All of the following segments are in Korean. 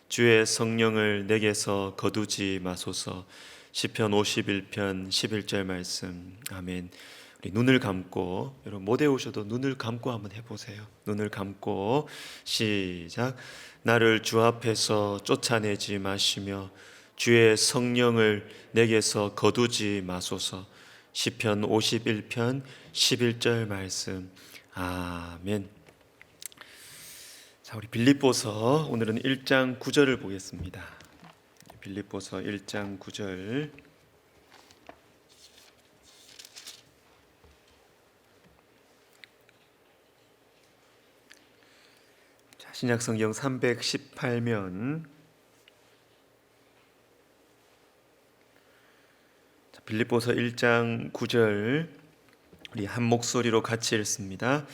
주의 성령을 내게서 거두지 마소서. 시편 51편 11절 말씀. 아멘. 우리 눈을 감고, 여러분 못 외우셔도 눈을 감고 한번 해보세요. 눈을 감고 시작. 나를 주 앞에서 쫓아내지 마시며 주의 성령을 내게서 거두지 마소서. 시편 51편 11절 말씀. 아멘. 자, 우리 빌립보서 오늘은 1장 9절을 보겠습니다. 빌립보서 1장 9절. 자, 신약성경 318면 빌립보서 1장 9절 우리 한 목소리로 같이 읽습니다.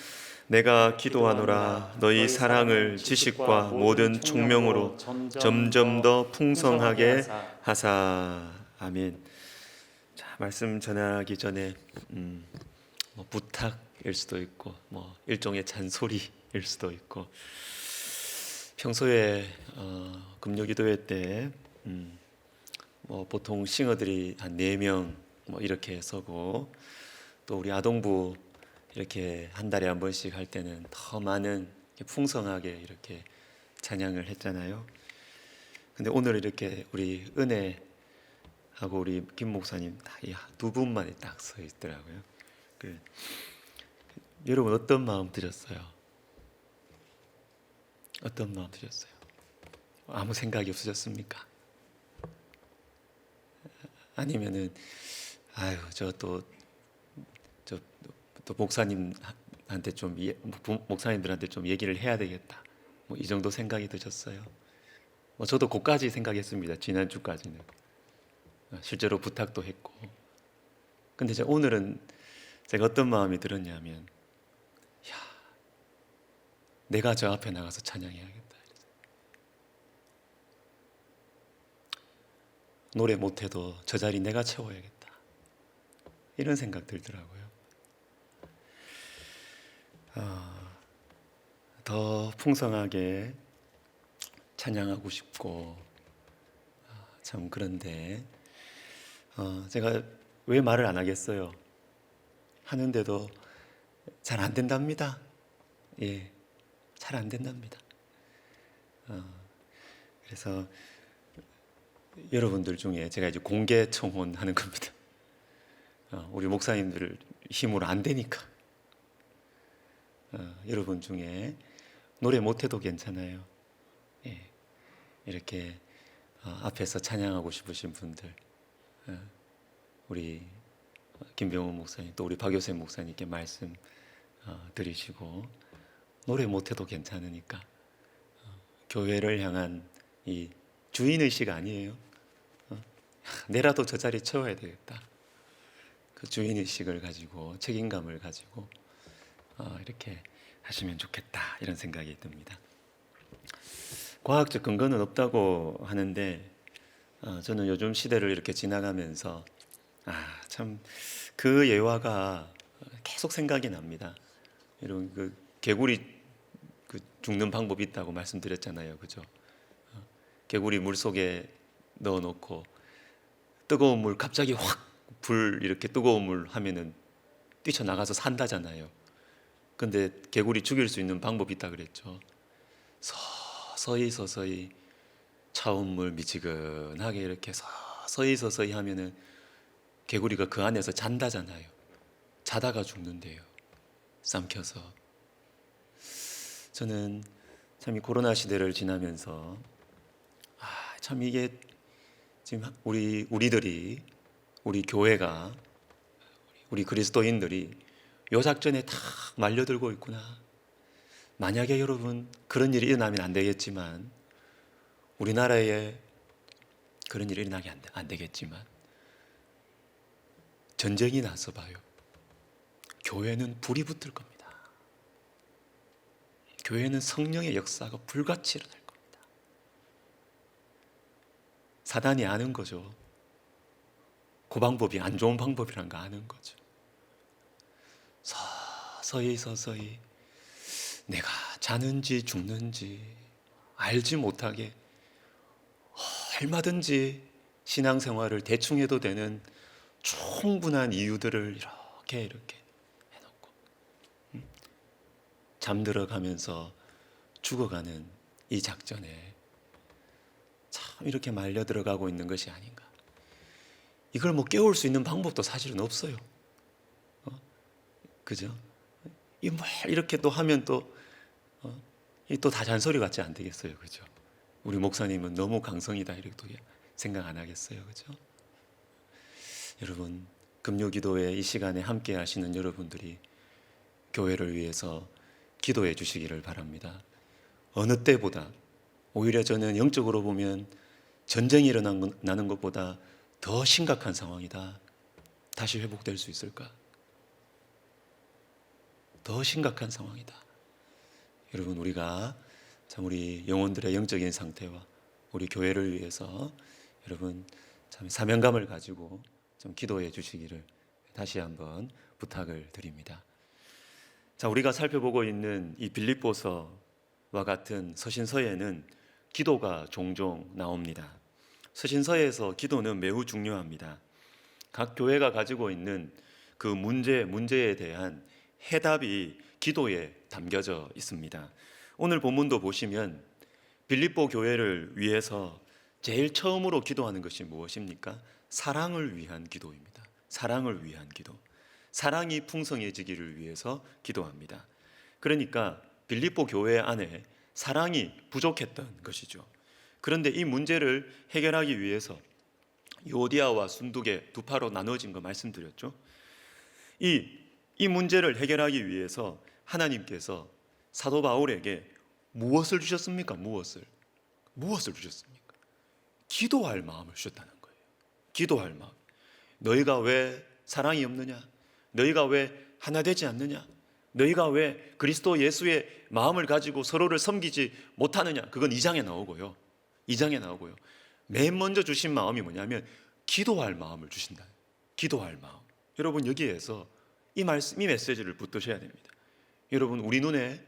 내가 기도하노라 너희 사랑을 지식과 모든 총명으로 점점 더 풍성하게 하사. 아멘. 자, 말씀 전하기 전에 부탁일 수도 있고 일종의 잔소리일 수도 있고, 평소에 금요기도회 때 보통 싱어들이 한 4명 이렇게 서고, 또 우리 아동부 이렇게 한 달에 한 번씩 할 때는 더 많은 풍성하게 이렇게 찬양을 했잖아요. 근데 오늘 이렇게 우리 은혜하고 우리 김 목사님 딱 두 분만이 딱 서 있더라고요. 여러분 어떤 마음 드셨어요? 어떤 마음 드셨어요? 아무 생각이 없으셨습니까? 아니면은 또 목사님한테 목사님들한테 좀 얘기를 해야 되겠다, 이 정도 생각이 드셨어요? 저도 그까지 생각했습니다. 지난주까지는 실제로 부탁도 했고. 근데 오늘은 제가 어떤 마음이 들었냐면, 내가 저 앞에 나가서 찬양해야겠다. 노래 못해도 저 자리 내가 채워야겠다, 이런 생각 들더라고요. 더 풍성하게 찬양하고 싶고, 참 그런데 제가 왜 말을 안 하겠어요? 하는데도 잘 안 된답니다. 잘 안 된답니다. 그래서 여러분들 중에 제가 이제 공개 청혼하는 겁니다. 우리 목사님들 힘으로 안 되니까 여러분 중에 노래 못해도 괜찮아요. 이렇게 앞에서 찬양하고 싶으신 분들, 우리 김병훈 목사님, 또 우리 박효생 목사님께 말씀 드리시고, 노래 못해도 괜찮으니까 교회를 향한 이 주인의식 아니에요. 내라도 저 자리 채워야 되겠다, 그 주인의식을 가지고, 책임감을 가지고 이렇게 하시면 좋겠다, 이런 생각이 듭니다. 과학적 근거는 없다고 하는데 저는 요즘 시대를 이렇게 지나가면서 참 그 예화가 계속 생각이 납니다. 이런 개구리 죽는 방법이 있다고 말씀드렸잖아요, 그죠? 개구리 물 속에 넣어놓고 뜨거운 물 갑자기 이렇게 뜨거운 물 하면은 뛰쳐나가서 산다잖아요. 근데 개구리 죽일 수 있는 방법이 있다 그랬죠. 서서히 차운 물 미지근하게 이렇게 서서히 하면은 개구리가 그 안에서 잔다잖아요. 자다가 죽는데요, 삼켜서. 저는 참 이 코로나 시대를 지나면서 참 이게 지금 우리들이, 우리 교회가, 우리 그리스도인들이 요 작전에 다 말려들고 있구나. 만약에 여러분 그런 일이 일어나면 안 되겠지만, 우리나라에 그런 일이 일어나게 안 되겠지만, 전쟁이 나서 봐요. 교회는 불이 붙을 겁니다. 교회는 성령의 역사가 불같이 일어날 겁니다. 사단이 아는 거죠. 그 방법이 안 좋은 방법이란 거 아는 거죠. 서서히 내가 자는지 죽는지 알지 못하게 얼마든지 신앙생활을 대충 해도 되는 충분한 이유들을 이렇게 해놓고 잠들어가면서 죽어가는 이 작전에 참 이렇게 말려 들어가고 있는 것이 아닌가. 이걸 뭐 깨울 수 있는 방법도 사실은 없어요. 그죠? 이 뭐 이렇게 또 하면 또 다 잔소리 같지 안 되겠어요, 그죠? 우리 목사님은 너무 강성이다 이렇게 또 생각 안 하겠어요, 그죠? 여러분, 금요기도회 이 시간에 함께 하시는 여러분들이 교회를 위해서 기도해 주시기를 바랍니다. 어느 때보다 오히려 저는 영적으로 보면 전쟁이 일어나는 것보다 더 심각한 상황이다. 다시 회복될 수 있을까? 더 심각한 상황이다. 여러분, 우리가 참 우리 영혼들의 영적인 상태와 우리 교회를 위해서 여러분 참 사명감을 가지고 좀 기도해 주시기를 다시 한번 부탁을 드립니다. 자, 우리가 살펴보고 있는 이 빌립보서와 같은 서신서에는 기도가 종종 나옵니다. 서신서에서 기도는 매우 중요합니다. 각 교회가 가지고 있는 그 문제에 대한 해답이 기도에 담겨져 있습니다. 오늘 본문도 보시면 빌립보 교회를 위해서 제일 처음으로 기도하는 것이 무엇입니까? 사랑을 위한 기도입니다. 사랑을 위한 기도. 사랑이 풍성해지기를 위해서 기도합니다. 그러니까 빌립보 교회 안에 사랑이 부족했던 것이죠. 그런데 이 문제를 해결하기 위해서 요디아와 순두개 두 파로 나눠진 거 말씀드렸죠. 이 문제를 해결하기 위해서 하나님께서 사도 바울에게 무엇을 주셨습니까? 무엇을 주셨습니까? 기도할 마음을 주셨다는 거예요. 기도할 마음. 너희가 왜 사랑이 없느냐? 너희가 왜 하나 되지 않느냐? 너희가 왜 그리스도 예수의 마음을 가지고 서로를 섬기지 못하느냐? 그건 2장에 나오고요. 2장에 나오고요. 맨 먼저 주신 마음이 뭐냐면 기도할 마음을 주신다. 기도할 마음. 여러분, 여기에서 이 메시지를 붙드셔야 됩니다. 여러분, 우리 눈에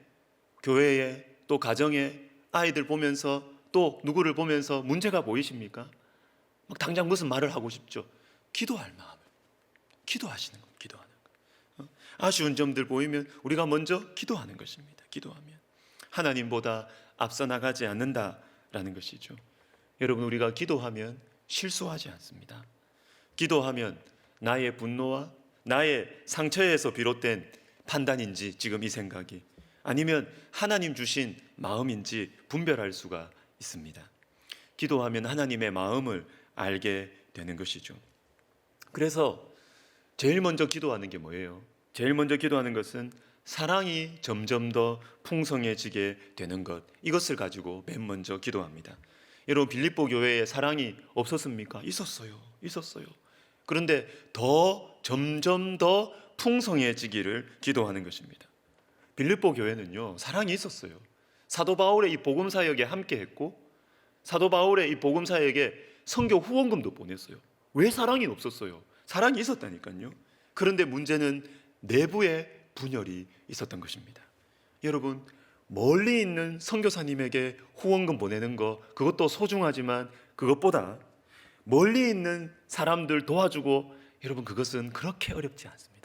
교회에 또 가정에 아이들 보면서 또 누구를 보면서 문제가 보이십니까? 막 당장 무슨 말을 하고 싶죠. 기도할 마음을 기도하시는 겁니다. 기도하는 거. 아쉬운 점들 보이면 우리가 먼저 기도하는 것입니다. 기도하면 하나님보다 앞서 나가지 않는다라는 것이죠. 여러분, 우리가 기도하면 실수하지 않습니다. 기도하면 나의 분노와 나의 상처에서 비롯된 판단인지 지금 이 생각이 아니면 하나님 주신 마음인지 분별할 수가 있습니다. 기도하면 하나님의 마음을 알게 되는 것이죠. 그래서 제일 먼저 기도하는 게 뭐예요? 제일 먼저 기도하는 것은 사랑이 점점 더 풍성해지게 되는 것, 이것을 가지고 맨 먼저 기도합니다. 여러분, 빌립보 교회에 사랑이 없었습니까? 있었어요. 그런데 점점 더 풍성해지기를 기도하는 것입니다. 빌립보 교회는요, 사랑이 있었어요. 사도 바울의 이 복음 사역에 함께 했고 사도 바울의 이 복음 사역에 선교 후원금도 보냈어요. 왜 사랑이 없었어요? 사랑이 있었다니까요. 그런데 문제는 내부의 분열이 있었던 것입니다. 여러분, 멀리 있는 선교사님에게 후원금 보내는 거, 그것도 소중하지만 그것보다 멀리 있는 사람들 도와주고, 여러분, 그것은 그렇게 어렵지 않습니다.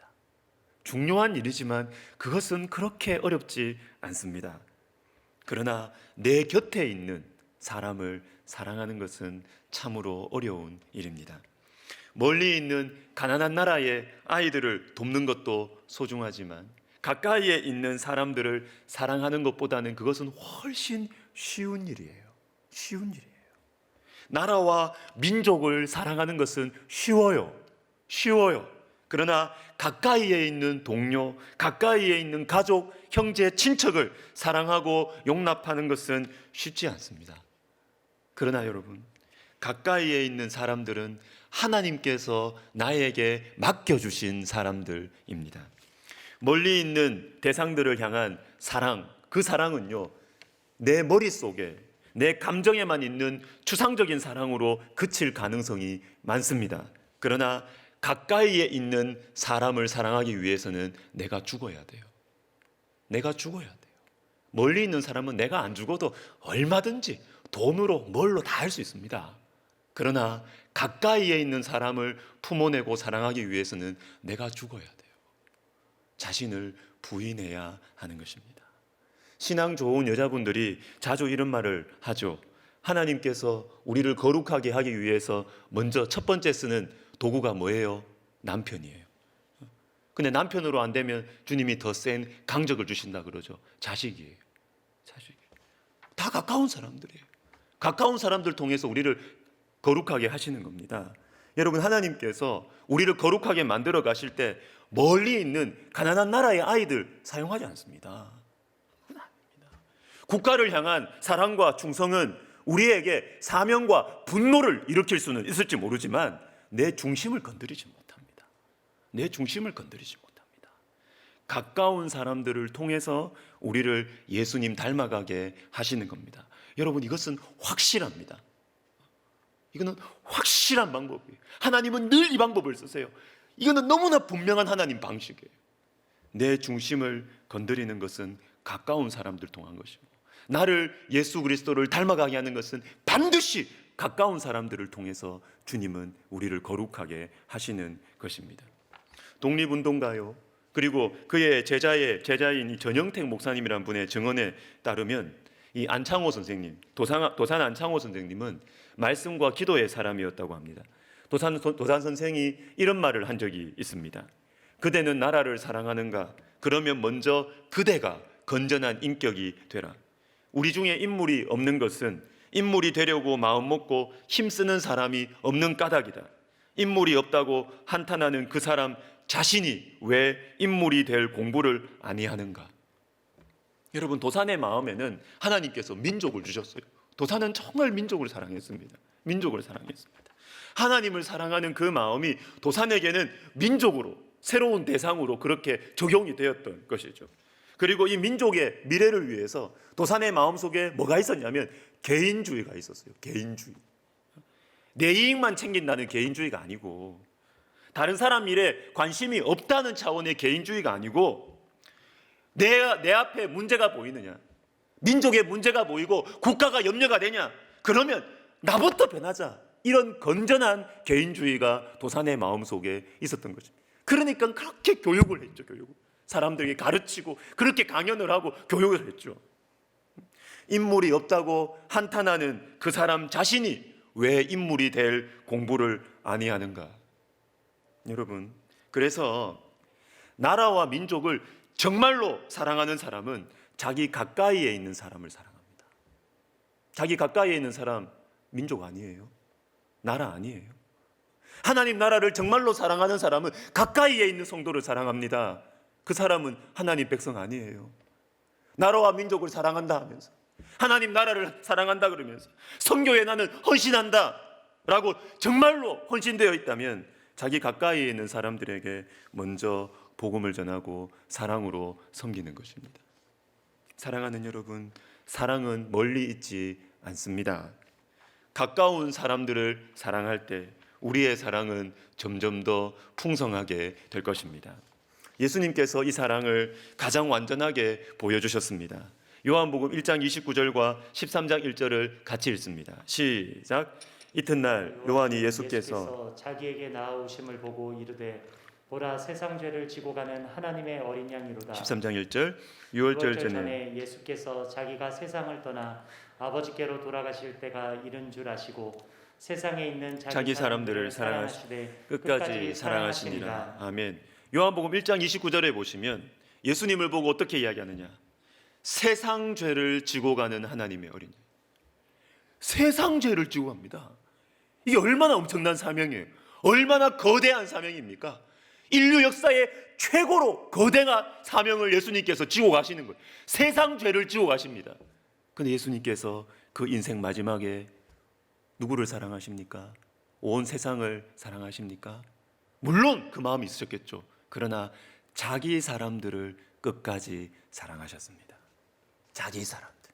중요한 일이지만 그것은 그렇게 어렵지 않습니다. 그러나 내 곁에 있는 사람을 사랑하는 것은 참으로 어려운 일입니다. 멀리 있는 가난한 나라의 아이들을 돕는 것도 소중하지만 가까이에 있는 사람들을 사랑하는 것보다는 그것은 훨씬 쉬운 일이에요. 쉬운 일이에요. 나라와 민족을 사랑하는 것은 쉬워요. 그러나 가까이에 있는 동료, 가까이에 있는 가족, 형제, 친척을 사랑하고 용납하는 것은 쉽지 않습니다. 그러나 여러분, 가까이에 있는 사람들은 하나님께서 나에게 맡겨주신 사람들입니다. 멀리 있는 대상들을 향한 사랑, 그 사랑은요, 내 머릿속에, 내 감정에만 있는 추상적인 사랑으로 그칠 가능성이 많습니다. 그러나 가까이에 있는 사람을 사랑하기 위해서는 내가 죽어야 돼요. 멀리 있는 사람은 내가 안 죽어도 얼마든지 돈으로 뭘로 다 할 수 있습니다. 그러나 가까이에 있는 사람을 품어내고 사랑하기 위해서는 내가 죽어야 돼요. 자신을 부인해야 하는 것입니다. 신앙 좋은 여자분들이 자주 이런 말을 하죠. 하나님께서 우리를 거룩하게 하기 위해서 먼저 첫 번째 쓰는 도구가 뭐예요? 남편이에요. 근데 남편으로 안 되면 주님이 더 센 강적을 주신다 그러죠. 자식이에요. 자식. 다 가까운 사람들이에요. 가까운 사람들 통해서 우리를 거룩하게 하시는 겁니다. 여러분, 하나님께서 우리를 거룩하게 만들어 가실 때 멀리 있는 가난한 나라의 아이들 사용하지 않습니다. 국가를 향한 사랑과 충성은 우리에게 사명과 분노를 일으킬 수는 있을지 모르지만 내 중심을 건드리지 못합니다. 내 중심을 건드리지 못합니다. 가까운 사람들을 통해서 우리를 예수님 닮아가게 하시는 겁니다. 여러분, 이것은 확실합니다. 이거는 확실한 방법이에요. 하나님은 늘 이 방법을 쓰세요. 이거는 너무나 분명한 하나님 방식이에요. 내 중심을 건드리는 것은 가까운 사람들 통한 것이고, 나를 예수 그리스도를 닮아가게 하는 것은 반드시 가까운 사람들을 통해서 주님은 우리를 거룩하게 하시는 것입니다. 독립운동가요, 그리고 그의 제자인 이 전영택 목사님이라는 분의 증언에 따르면 이 안창호 선생님, 도산 안창호 선생님은 말씀과 기도의 사람이었다고 합니다. 도산 선생이 이런 말을 한 적이 있습니다. 그대는 나라를 사랑하는가? 그러면 먼저 그대가 건전한 인격이 되라. 우리 중에 인물이 없는 것은 인물이 되려고 마음 먹고 힘쓰는 사람이 없는 까닭이다. 인물이 없다고 한탄하는 그 사람 자신이 왜 인물이 될 공부를 아니하는가? 여러분, 도산의 마음에는 하나님께서 민족을 주셨어요. 도산은 정말 민족을 사랑했습니다. 민족을 사랑했습니다. 하나님을 사랑하는 그 마음이 도산에게는 민족으로, 새로운 대상으로 그렇게 적용이 되었던 것이죠. 그리고 이 민족의 미래를 위해서 도산의 마음속에 뭐가 있었냐면 개인주의가 있었어요. 개인주의. 내 이익만 챙긴다는 개인주의가 아니고, 다른 사람 일에 관심이 없다는 차원의 개인주의가 아니고, 내 앞에 문제가 보이느냐, 민족의 문제가 보이고 국가가 염려가 되냐, 그러면 나부터 변하자, 이런 건전한 개인주의가 도산의 마음속에 있었던 것입니다. 그러니까 그렇게 교육을 했죠. 교육을. 사람들에게 가르치고 그렇게 강연을 하고 교육을 했죠. 인물이 없다고 한탄하는 그 사람 자신이 왜 인물이 될 공부를 아니하는가? 여러분, 그래서 나라와 민족을 정말로 사랑하는 사람은 자기 가까이에 있는 사람을 사랑합니다. 자기 가까이에 있는 사람 민족 아니에요. 나라 아니에요. 하나님 나라를 정말로 사랑하는 사람은 가까이에 있는 성도를 사랑합니다. 그 사람은 하나님 백성 아니에요. 나라와 민족을 사랑한다 하면서, 하나님 나라를 사랑한다 그러면서, 선교에 나는 헌신한다 라고 정말로 헌신되어 있다면 자기 가까이에 있는 사람들에게 먼저 복음을 전하고 사랑으로 섬기는 것입니다. 사랑하는 여러분, 사랑은 멀리 있지 않습니다. 가까운 사람들을 사랑할 때 우리의 사랑은 점점 더 풍성하게 될 것입니다. 예수님께서 이 사랑을 가장 완전하게 보여주셨습니다. 요한복음 1장 29절과 13장 1절을 같이 읽습니다. 시작. 이튿날 요한이 예수께서 자기에게 나아오심을 보고 이르되 보라, 세상 죄를 지고 가는 하나님의 어린 양이로다. 13장 1절. 6월절 전에 예수께서 자기가 세상을 떠나 아버지께로 돌아가실 때가 이른 줄 아시고 세상에 있는 자기 사람들을 사랑하시되 끝까지 사랑하시니라. 아멘. 요한복음 1장 29절에 보시면 예수님을 보고 어떻게 이야기하느냐? 세상 죄를 지고 가는 하나님의 어린 양. 세상 죄를 지고 갑니다. 이게 얼마나 엄청난 사명이에요. 얼마나 거대한 사명입니까? 인류 역사의 최고로 거대한 사명을 예수님께서 지고 가시는 거예요. 세상 죄를 지고 가십니다. 그런데 예수님께서 그 인생 마지막에 누구를 사랑하십니까? 온 세상을 사랑하십니까? 물론 그 마음이 있으셨겠죠. 그러나 자기 사람들을 끝까지 사랑하셨습니다. 자기 사람들.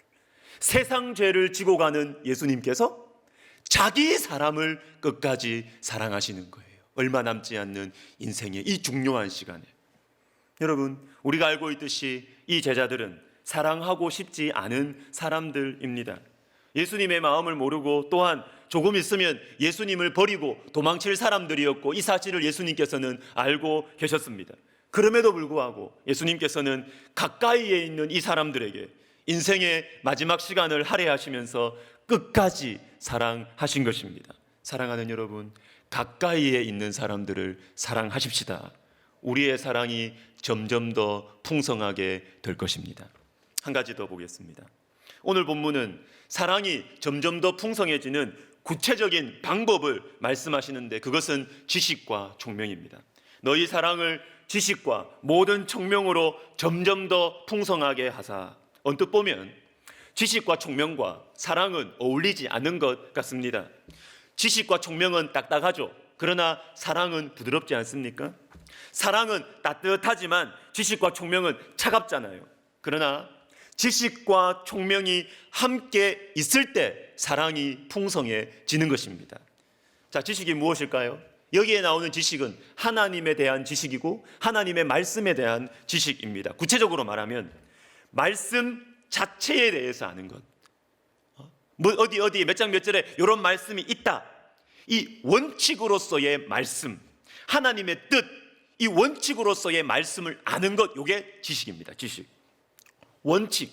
세상 죄를 지고 가는 예수님께서 자기 사람을 끝까지 사랑하시는 거예요. 얼마 남지 않는 인생의 이 중요한 시간에. 여러분, 우리가 알고 있듯이 이 제자들은 사랑하고 싶지 않은 사람들입니다. 예수님의 마음을 모르고 또한 조금 있으면 예수님을 버리고 도망칠 사람들이었고 이 사실을 예수님께서는 알고 계셨습니다. 그럼에도 불구하고 예수님께서는 가까이에 있는 이 사람들에게 인생의 마지막 시간을 할애하시면서 끝까지 사랑하신 것입니다. 사랑하는 여러분, 가까이에 있는 사람들을 사랑하십시다. 우리의 사랑이 점점 더 풍성하게 될 것입니다. 한 가지 더 보겠습니다. 오늘 본문은 사랑이 점점 더 풍성해지는 구체적인 방법을 말씀하시는데 그것은 지식과 총명입니다. 너희 사랑을 지식과 모든 총명으로 점점 더 풍성하게 하사. 언뜻 보면 지식과 총명과 사랑은 어울리지 않는 것 같습니다. 지식과 총명은 딱딱하죠. 그러나 사랑은 부드럽지 않습니까? 사랑은 따뜻하지만 지식과 총명은 차갑잖아요. 그러나 지식과 총명이 함께 있을 때 사랑이 풍성해지는 것입니다. 자, 지식이 무엇일까요? 여기에 나오는 지식은 하나님에 대한 지식이고 하나님의 말씀에 대한 지식입니다. 구체적으로 말하면 말씀 자체에 대해서 아는 것. 어디 몇 장 몇 절에 이런 말씀이 있다. 이 원칙으로서의 말씀, 하나님의 뜻, 이 원칙으로서의 말씀을 아는 것, 이게 지식입니다. 지식. 원칙.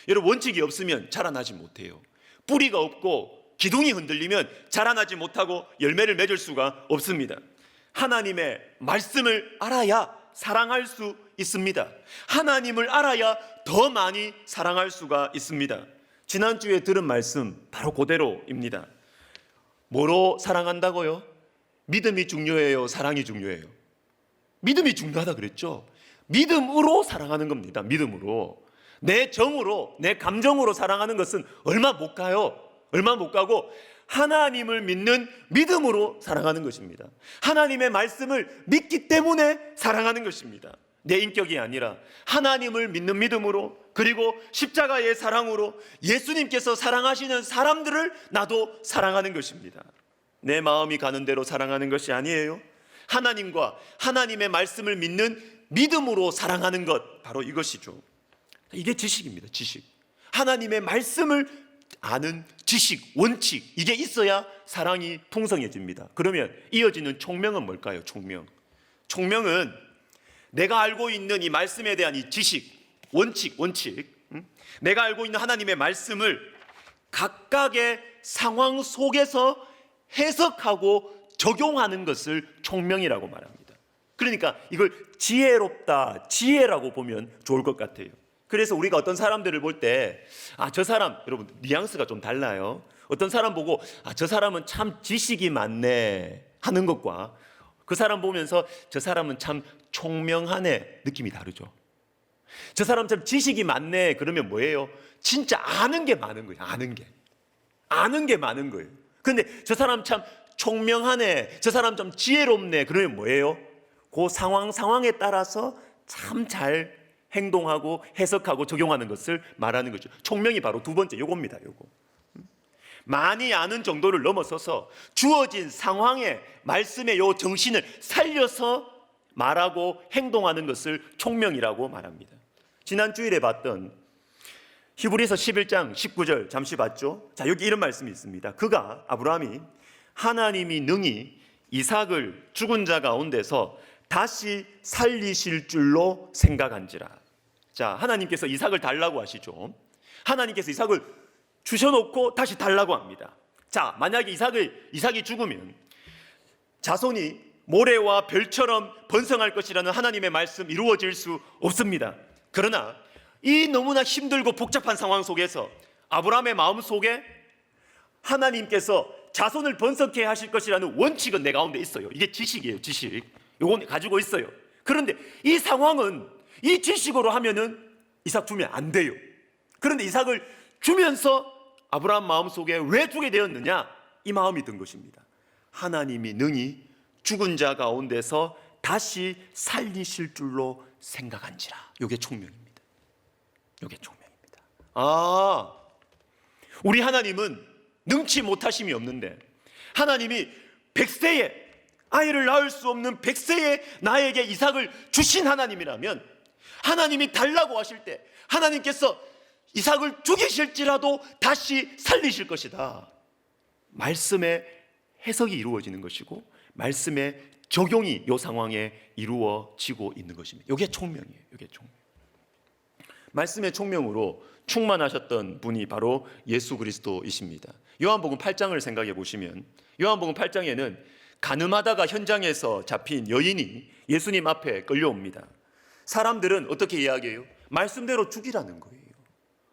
여러분, 원칙이 없으면 자라나지 못해요. 뿌리가 없고 기둥이 흔들리면 자라나지 못하고 열매를 맺을 수가 없습니다. 하나님의 말씀을 알아야 사랑할 수 있습니다. 하나님을 알아야 더 많이 사랑할 수가 있습니다. 지난주에 들은 말씀 바로 그대로입니다. 뭐로 사랑한다고요? 믿음이 중요해요? 사랑이 중요해요? 믿음이 중요하다 그랬죠? 믿음으로 사랑하는 겁니다. 믿음으로. 내 정으로, 내 감정으로 사랑하는 것은 얼마 못 가요. 얼마 못 가고 하나님을 믿는 믿음으로 사랑하는 것입니다. 하나님의 말씀을 믿기 때문에 사랑하는 것입니다. 내 인격이 아니라 하나님을 믿는 믿음으로, 그리고 십자가의 사랑으로 예수님께서 사랑하시는 사람들을 나도 사랑하는 것입니다. 내 마음이 가는 대로 사랑하는 것이 아니에요. 하나님과 하나님의 말씀을 믿는 믿음으로 사랑하는 것, 바로 이것이죠. 이게 지식입니다. 지식. 하나님의 말씀을 아는 지식, 원칙, 이게 있어야 사랑이 풍성해집니다. 그러면 이어지는 총명은 뭘까요? 총명은 내가 알고 있는 이 말씀에 대한 이 지식, 원칙, 내가 알고 있는 하나님의 말씀을 각각의 상황 속에서 해석하고 적용하는 것을 총명이라고 말합니다. 그러니까 이걸 지혜롭다, 지혜라고 보면 좋을 것 같아요. 그래서 우리가 어떤 사람들을 볼 때 저 사람, 여러분 뉘앙스가 좀 달라요. 어떤 사람 보고 저 사람은 참 지식이 많네 하는 것과 그 사람 보면서 저 사람은 참 총명하네 느낌이 다르죠. 저 사람 참 지식이 많네 그러면 뭐예요? 진짜 아는 게 많은 거예요. 아는 게 많은 거예요. 그런데 저 사람 참 총명하네, 저 사람 좀 지혜롭네 그러면 뭐예요? 그 상황에 따라서 참 잘 행동하고 해석하고 적용하는 것을 말하는 거죠. 총명이 바로 두 번째 요겁니다. 요거. 많이 아는 정도를 넘어서서 주어진 상황에 말씀의 요 정신을 살려서 말하고 행동하는 것을 총명이라고 말합니다. 지난 주일에 봤던 히브리서 11장 19절 잠시 봤죠? 자, 여기 이런 말씀이 있습니다. 아브라함이 하나님이 능히 이삭을 죽은 자 가운데서 다시 살리실 줄로 생각한지라. 자, 하나님께서 이삭을 달라고 하시죠. 하나님께서 이삭을 주셔놓고 다시 달라고 합니다. 자, 만약에 이삭이 죽으면 자손이 모래와 별처럼 번성할 것이라는 하나님의 말씀 이루어질 수 없습니다. 그러나 이 너무나 힘들고 복잡한 상황 속에서 아브라함의 마음 속에 하나님께서 자손을 번성케 하실 것이라는 원칙은 내 가운데 있어요. 이게 지식이에요. 지식. 요건 가지고 있어요. 그런데 이 상황은 이 지식으로 하면은 이삭 주면 안 돼요. 그런데 이삭을 주면서 아브라함 마음속에 왜 주게 되었느냐? 이 마음이 든 것입니다. 하나님이 능히 죽은 자 가운데서 다시 살리실 줄로 생각한지라. 이게 총명입니다. 이게 총명입니다. 우리 하나님은 능치 못하심이 없는데 하나님이 100세에 아이를 낳을 수 없는 100세에 나에게 이삭을 주신 하나님이라면 하나님이 달라고 하실 때 하나님께서 이삭을 죽이실지라도 다시 살리실 것이다. 말씀의 해석이 이루어지는 것이고 말씀의 적용이 이 상황에 이루어지고 있는 것입니다. 이게 총명이에요. 이게 총명. 말씀의 총명으로 충만하셨던 분이 바로 예수 그리스도이십니다. 요한복음 8장을 생각해 보시면 요한복음 8장에는 가늠하다가 현장에서 잡힌 여인이 예수님 앞에 끌려옵니다. 사람들은 어떻게 이야기해요? 말씀대로 죽이라는 거예요.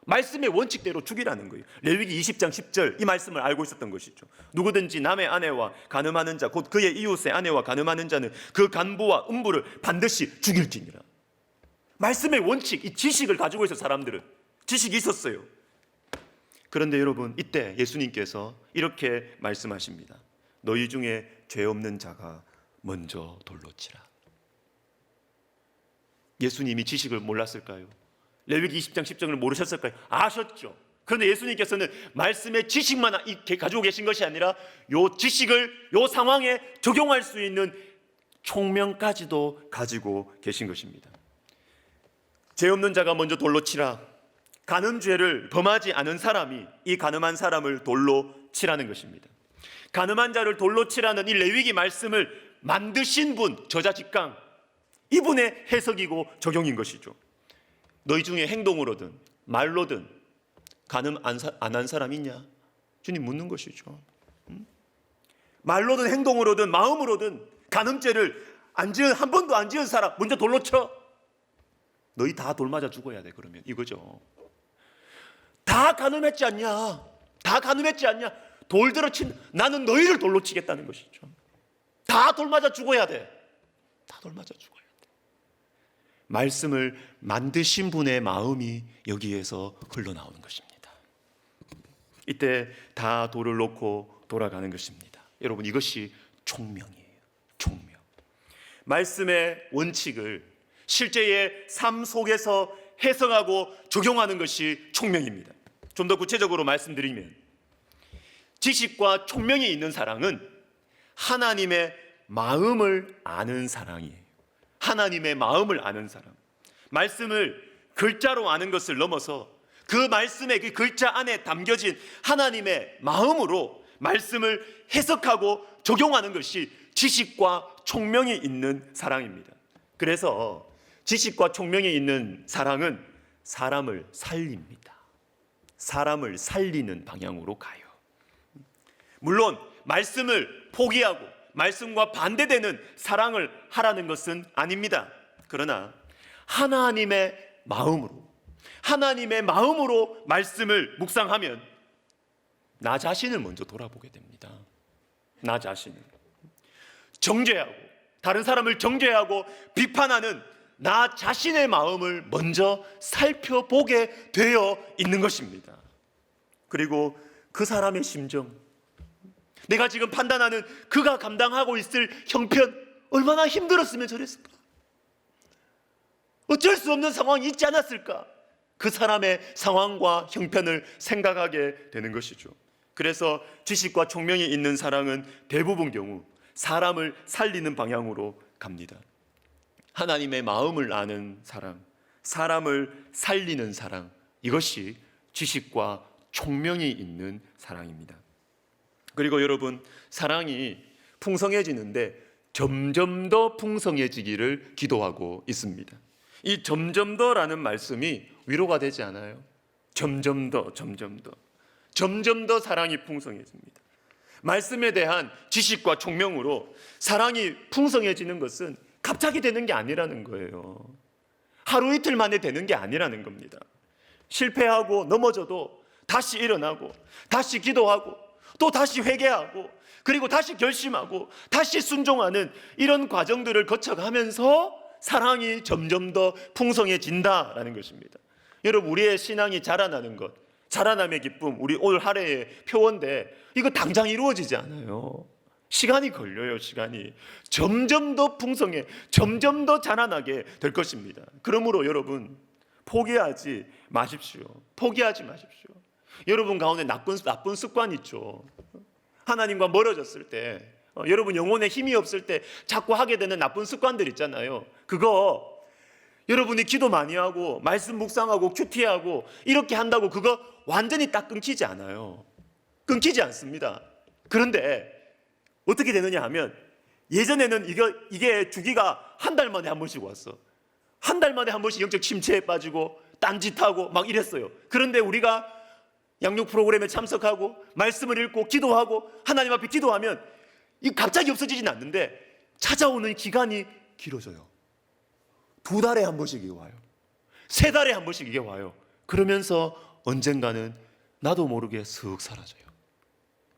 말씀의 원칙대로 죽이라는 거예요. 레위기 20장 10절 이 말씀을 알고 있었던 것이죠. 누구든지 남의 아내와 간음하는 자 곧 그의 이웃의 아내와 간음하는 자는 그 간부와 음부를 반드시 죽일지니라. 말씀의 원칙, 이 지식을 가지고 있어 사람들은 지식이 있었어요. 그런데 여러분 이때 예수님께서 이렇게 말씀하십니다. 너희 중에 죄 없는 자가 먼저 돌로 치라. 예수님이 지식을 몰랐을까요? 레위기 20장 10장을 모르셨을까요? 아셨죠. 그런데 예수님께서는 말씀의 지식만 가지고 계신 것이 아니라 요 지식을 요 상황에 적용할 수 있는 총명까지도 가지고 계신 것입니다. 죄 없는 자가 먼저 돌로 치라. 간음죄를 범하지 않은 사람이 이 간음한 사람을 돌로 치라는 것입니다. 간음한 자를 돌로 치라는 이 레위기 말씀을 만드신 분, 저자 직강, 이분의 해석이고 적용인 것이죠. 너희 중에 행동으로든 말로든 간음 안 한 사람 있냐? 주님 묻는 것이죠. 말로든 행동으로든 마음으로든 간음죄를 한 번도 안 지은 사람 먼저 돌로 쳐. 너희 다 돌 맞아 죽어야 돼. 그러면 이거죠. 다 간음했지 않냐? 다 간음했지 않냐? 돌 들어 친 나는 너희를 돌로 치겠다는 것이죠. 다 돌 맞아 죽어야 돼. 다 돌 맞아 죽어야 돼. 말씀을 만드신 분의 마음이 여기에서 흘러나오는 것입니다. 이때 다 돌을 놓고 돌아가는 것입니다. 여러분 이것이 총명이에요. 총명. 말씀의 원칙을 실제의 삶 속에서 해석하고 적용하는 것이 총명입니다. 좀 더 구체적으로 말씀드리면 지식과 총명이 있는 사랑은 하나님의 마음을 아는 사랑이에요. 하나님의 마음을 아는 사람. 말씀을 글자로 아는 것을 넘어서 그 말씀의 그 글자 안에 담겨진 하나님의 마음으로 말씀을 해석하고 적용하는 것이 지식과 총명이 있는 사랑입니다. 그래서 지식과 총명이 있는 사랑은 사람을 살립니다. 사람을 살리는 방향으로 가요. 물론 말씀을 포기하고 말씀과 반대되는 사랑을 하라는 것은 아닙니다. 그러나 하나님의 마음으로 말씀을 묵상하면 나 자신을 먼저 돌아보게 됩니다. 나 자신을 정죄하고 다른 사람을 정죄하고 비판하는 나 자신의 마음을 먼저 살펴보게 되어 있는 것입니다. 그리고 그 사람의 심정, 내가 지금 판단하는 그가 감당하고 있을 형편 얼마나 힘들었으면 저랬을까? 어쩔 수 없는 상황이 있지 않았을까? 그 사람의 상황과 형편을 생각하게 되는 것이죠. 그래서 지식과 총명이 있는 사랑은 대부분 경우 사람을 살리는 방향으로 갑니다. 하나님의 마음을 아는 사랑, 사람을 살리는 사랑, 이것이 지식과 총명이 있는 사랑입니다. 그리고 여러분, 사랑이 풍성해지는데 점점 더 풍성해지기를 기도하고 있습니다. 이 점점 더라는 말씀이 위로가 되지 않아요? 점점 더 사랑이 풍성해집니다. 말씀에 대한 지식과 총명으로 사랑이 풍성해지는 것은 갑자기 되는 게 아니라는 거예요. 하루 이틀 만에 되는 게 아니라는 겁니다. 실패하고 넘어져도 다시 일어나고 다시 기도하고 또 다시 회개하고 그리고 다시 결심하고 다시 순종하는 이런 과정들을 거쳐가면서 사랑이 점점 더 풍성해진다라는 것입니다. 여러분, 우리의 신앙이 자라나는 것, 자라남의 기쁨, 우리 오늘 하루의 표어인데 이거 당장 이루어지지 않아요. 시간이 걸려요. 시간이 점점 더 풍성해, 점점 더 자라나게 될 것입니다. 그러므로 여러분, 포기하지 마십시오. 포기하지 마십시오. 여러분 가운데 나쁜 습관 있죠. 하나님과 멀어졌을 때, 여러분 영혼에 힘이 없을 때 자꾸 하게 되는 나쁜 습관들 있잖아요. 그거 여러분이 기도 많이 하고 말씀 묵상하고 큐티하고 이렇게 한다고 그거 완전히 딱 끊기지 않아요. 끊기지 않습니다. 그런데 어떻게 되느냐 하면 예전에는 이게 주기가 한 달 만에 한 번씩 왔어. 한 달 만에 한 번씩 영적 침체에 빠지고 딴짓하고 막 이랬어요. 그런데 우리가 양육 프로그램에 참석하고 말씀을 읽고 기도하고 하나님 앞에 기도하면 이 갑자기 없어지진 않는데 찾아오는 기간이 길어져요. 2달에 한 번씩 이게 와요. 3달에 한 번씩 이게 와요. 그러면서 언젠가는 나도 모르게 슥 사라져요.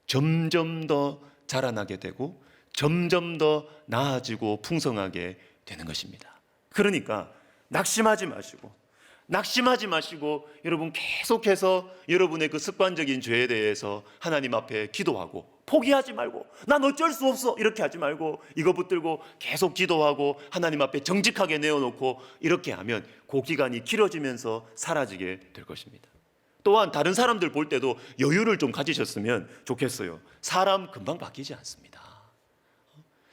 점점 더 자라나게 되고 점점 더 나아지고 풍성하게 되는 것입니다. 그러니까 낙심하지 마시고 여러분 계속해서 여러분의 그 습관적인 죄에 대해서 하나님 앞에 기도하고 포기하지 말고 난 어쩔 수 없어 이렇게 하지 말고 이거 붙들고 계속 기도하고 하나님 앞에 정직하게 내어놓고 이렇게 하면 그 기간이 길어지면서 사라지게 될 것입니다. 또한 다른 사람들 볼 때도 여유를 좀 가지셨으면 좋겠어요. 사람 금방 바뀌지 않습니다.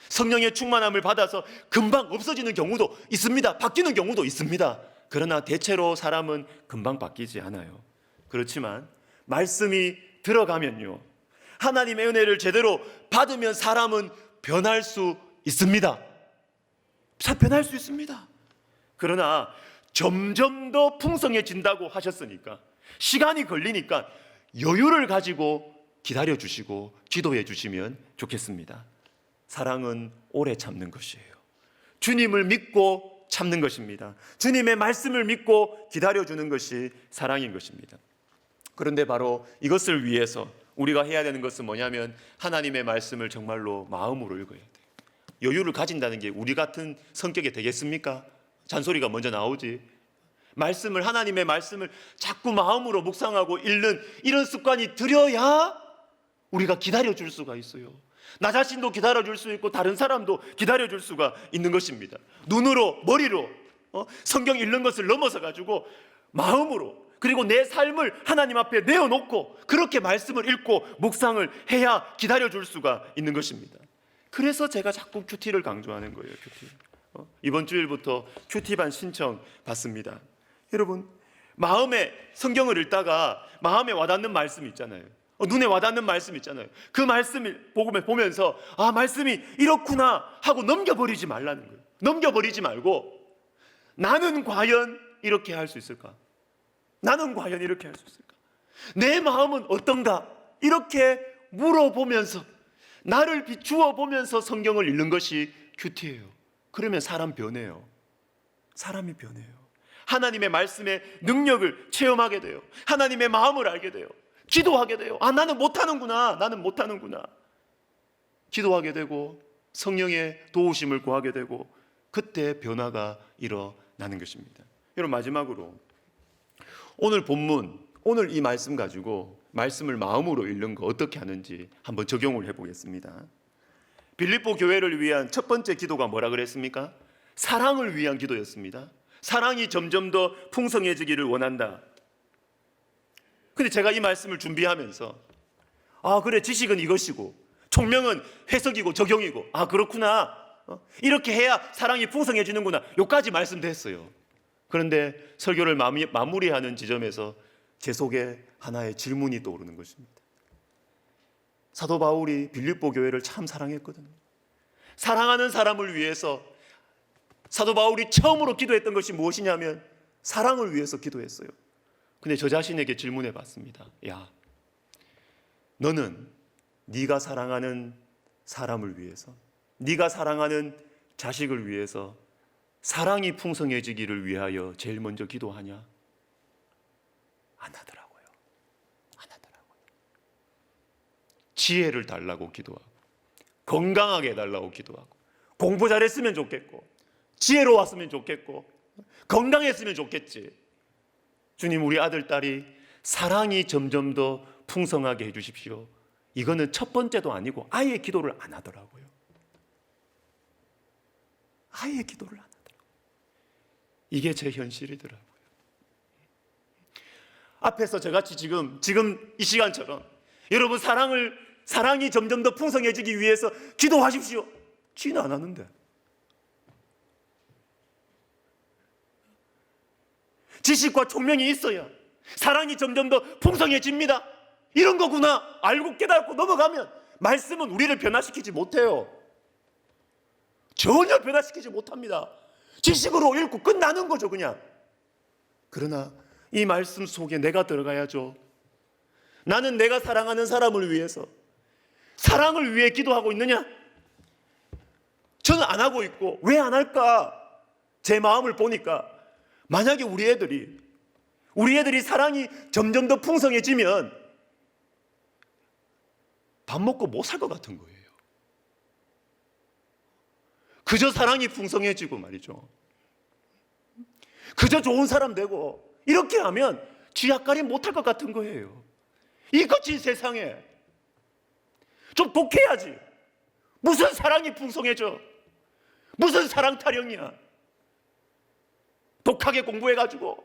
성령의 충만함을 받아서 금방 없어지는 경우도 있습니다. 바뀌는 경우도 있습니다. 그러나 대체로 사람은 금방 바뀌지 않아요. 그렇지만 말씀이 들어가면요, 하나님의 은혜를 제대로 받으면 사람은 변할 수 있습니다. 변할 수 있습니다. 그러나 점점 더 풍성해진다고 하셨으니까 시간이 걸리니까 여유를 가지고 기다려 주시고 기도해 주시면 좋겠습니다. 사랑은 오래 참는 것이에요. 주님을 믿고 참는 것입니다. 주님의 말씀을 믿고 기다려주는 것이 사랑인 것입니다. 그런데 바로 이것을 위해서 우리가 해야 되는 것은 뭐냐면 하나님의 말씀을 정말로 마음으로 읽어야 돼요. 여유를 가진다는 게 우리 같은 성격이 되겠습니까? 잔소리가 먼저 나오지. 하나님의 말씀을 자꾸 마음으로 묵상하고 읽는 이런 습관이 들여야 우리가 기다려줄 수가 있어요. 나 자신도 기다려줄 수 있고 다른 사람도 기다려줄 수가 있는 것입니다. 눈으로 머리로 성경 읽는 것을 넘어서 가지고 마음으로 그리고 내 삶을 하나님 앞에 내어놓고 그렇게 말씀을 읽고 묵상을 해야 기다려줄 수가 있는 것입니다. 그래서 제가 자꾸 큐티를 강조하는 거예요. 큐티. 이번 주일부터 큐티반 신청 받습니다. 여러분, 마음에 성경을 읽다가 마음에 와닿는 말씀 있잖아요. 눈에 와닿는 말씀 있잖아요. 그 말씀을 보면서 말씀이 이렇구나 하고 넘겨버리지 말라는 거예요. 넘겨버리지 말고 나는 과연 이렇게 할 수 있을까? 나는 과연 이렇게 할 수 있을까? 내 마음은 어떤가? 이렇게 물어보면서 나를 비추어 보면서 성경을 읽는 것이 큐티예요. 그러면 사람 변해요. 사람이 변해요. 하나님의 말씀의 능력을 체험하게 돼요. 하나님의 마음을 알게 돼요. 기도하게 돼요. 나는 못하는구나. 기도하게 되고 성령의 도우심을 구하게 되고 그때 변화가 일어나는 것입니다. 여러분, 마지막으로 오늘 본문, 오늘 이 말씀 가지고 말씀을 마음으로 읽는 거 어떻게 하는지 한번 적용을 해보겠습니다. 빌립보 교회를 위한 첫 번째 기도가 뭐라 그랬습니까? 사랑을 위한 기도였습니다. 사랑이 점점 더 풍성해지기를 원한다. 근데 제가 이 말씀을 준비하면서 그래, 지식은 이것이고 총명은 해석이고 적용이고 그렇구나, 이렇게 해야 사랑이 풍성해지는구나, 요까지 말씀도 했어요. 그런데 설교를 마무리하는 지점에서 제 속에 하나의 질문이 떠오르는 것입니다. 사도 바울이 빌립보 교회를 참 사랑했거든요. 사랑하는 사람을 위해서 사도 바울이 처음으로 기도했던 것이 무엇이냐면 사랑을 위해서 기도했어요. 근데 저 자신에게 질문해 봤습니다. 야, 너는 네가 사랑하는 사람을 위해서, 네가 사랑하는 자식을 위해서 사랑이 풍성해지기를 위하여 제일 먼저 기도하냐? 안 하더라고요. 지혜를 달라고 기도하고 건강하게 해달라고 기도하고 공부 잘했으면 좋겠고 지혜로웠으면 좋겠고 건강했으면 좋겠지. 주님, 우리 아들, 딸이 사랑이 점점 더 풍성하게 해주십시오. 이거는 첫 번째도 아니고 아예 기도를 안 하더라고요. 아예 기도를 안 하더라고요. 이게 제 현실이더라고요. 앞에서 저같이 지금 이 시간처럼 여러분 사랑이 점점 더 풍성해지기 위해서 기도하십시오. 지는 안 하는데. 지식과 총명이 있어야 사랑이 점점 더 풍성해집니다. 이런 거구나 알고 깨닫고 넘어가면 말씀은 우리를 변화시키지 못해요. 전혀 변화시키지 못합니다. 지식으로 읽고 끝나는 거죠 그냥. 그러나 이 말씀 속에 내가 들어가야죠. 나는 내가 사랑하는 사람을 위해서 사랑을 위해 기도하고 있느냐? 저는 안 하고 있고 왜 안 할까? 제 마음을 보니까 만약에 우리 애들이 사랑이 점점 더 풍성해지면 밥 먹고 못 살 것 같은 거예요. 그저 사랑이 풍성해지고 말이죠. 그저 좋은 사람 되고 이렇게 하면 쥐약가림 못할 것 같은 거예요. 이 거친 세상에 좀 독해야지. 무슨 사랑이 풍성해져? 무슨 사랑 타령이야? 독하게 공부해가지고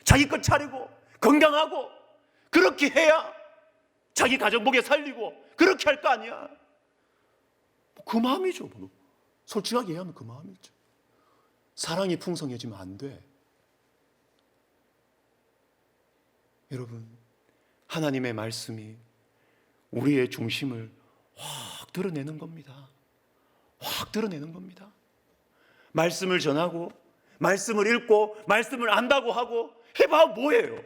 자기 것 차리고 건강하고 그렇게 해야 자기 가정 목에 살리고 그렇게 할 거 아니야. 그 마음이죠. 솔직하게 얘기하면 그 마음이죠. 사랑이 풍성해지면 안 돼. 여러분, 하나님의 말씀이 우리의 중심을 확 드러내는 겁니다. 확 드러내는 겁니다. 말씀을 전하고 말씀을 읽고 말씀을 안다고 하고 해봐 뭐예요?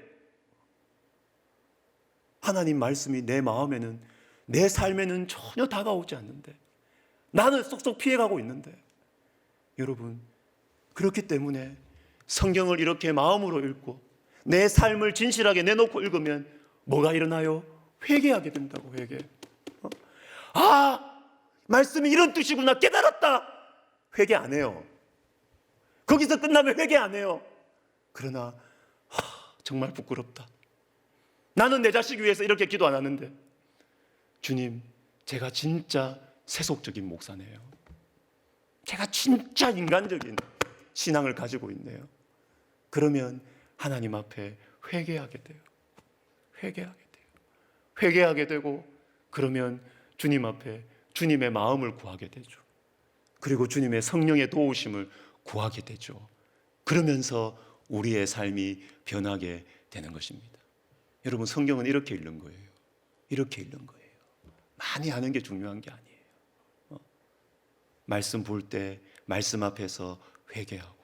하나님 말씀이 내 마음에는 내 삶에는 전혀 다가오지 않는데 나는 쏙쏙 피해가고 있는데 여러분 그렇기 때문에 성경을 이렇게 마음으로 읽고 내 삶을 진실하게 내놓고 읽으면 뭐가 일어나요? 회개하게 된다고. 회개. 아, 말씀이 이런 뜻이구나 깨달았다. 회개 안 해요. 거기서 끝나면 회개 안 해요. 그러나 정말 부끄럽다. 나는 내 자식 위해서 이렇게 기도 안 하는데 주님, 제가 진짜 세속적인 목사네요. 제가 진짜 인간적인 신앙을 가지고 있네요. 그러면 하나님 앞에 회개하게 돼요. 회개하게 돼요. 회개하게 되고 그러면 주님 앞에 주님의 마음을 구하게 되죠. 그리고 주님의 성령의 도우심을 구하게 되죠. 그러면서 우리의 삶이 변하게 되는 것입니다. 여러분 성경은 이렇게 읽는 거예요. 이렇게 읽는 거예요. 많이 아는 게 중요한 게 아니에요. 말씀 볼 때 말씀 앞에서 회개하고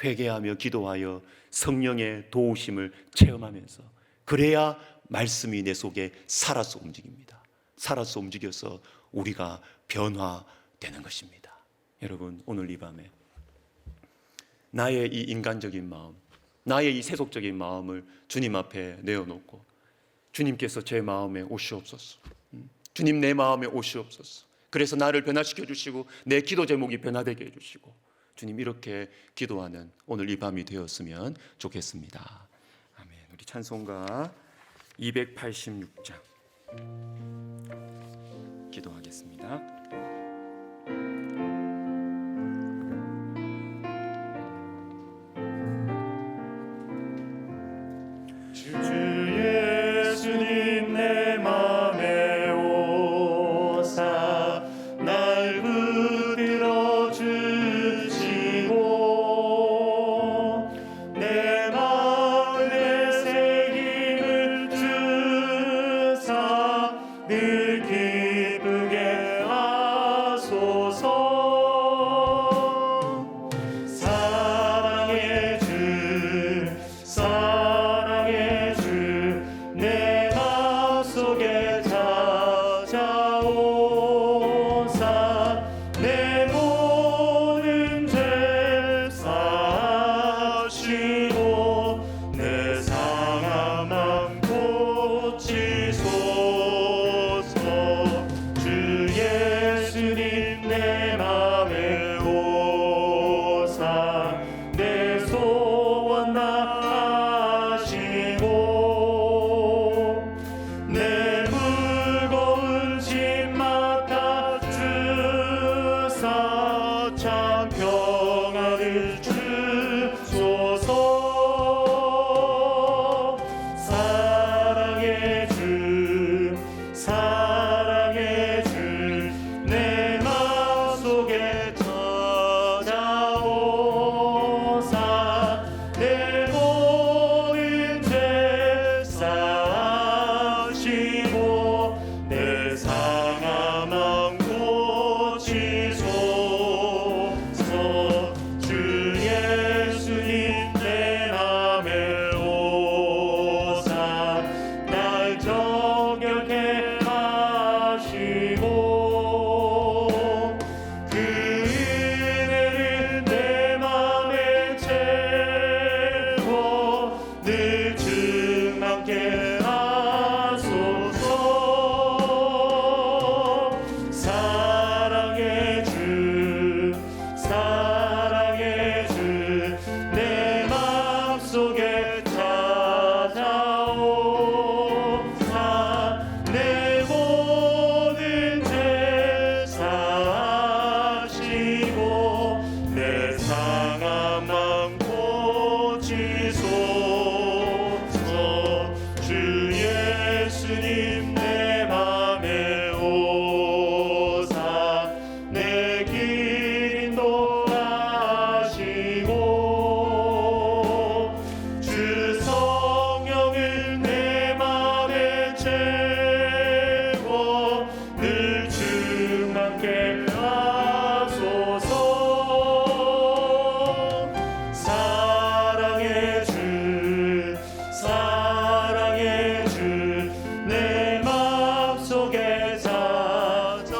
회개하며 기도하여 성령의 도우심을 체험하면서 그래야 말씀이 내 속에 살아서 움직입니다. 살아서 움직여서 우리가 변화되는 것입니다. 여러분 오늘 이 밤에 나의 이 인간적인 마음, 나의 이 세속적인 마음을 주님 앞에 내어놓고 주님께서 제 마음에 오시옵소서. 주님 내 마음에 오시옵소서. 그래서 나를 변화시켜 주시고 내 기도 제목이 변화되게 해주시고 주님 이렇게 기도하는 오늘 이 밤이 되었으면 좋겠습니다. 아멘. 우리 찬송가 286장 기도하겠습니다. 주 예수님 내 맘에 오사 날 붙들어 주시고 내 마음에 새김을 주사 늘 기쁘게 늘 충만케 하소서. 사랑의 주 사랑의 주 내 맘속에 찾아오사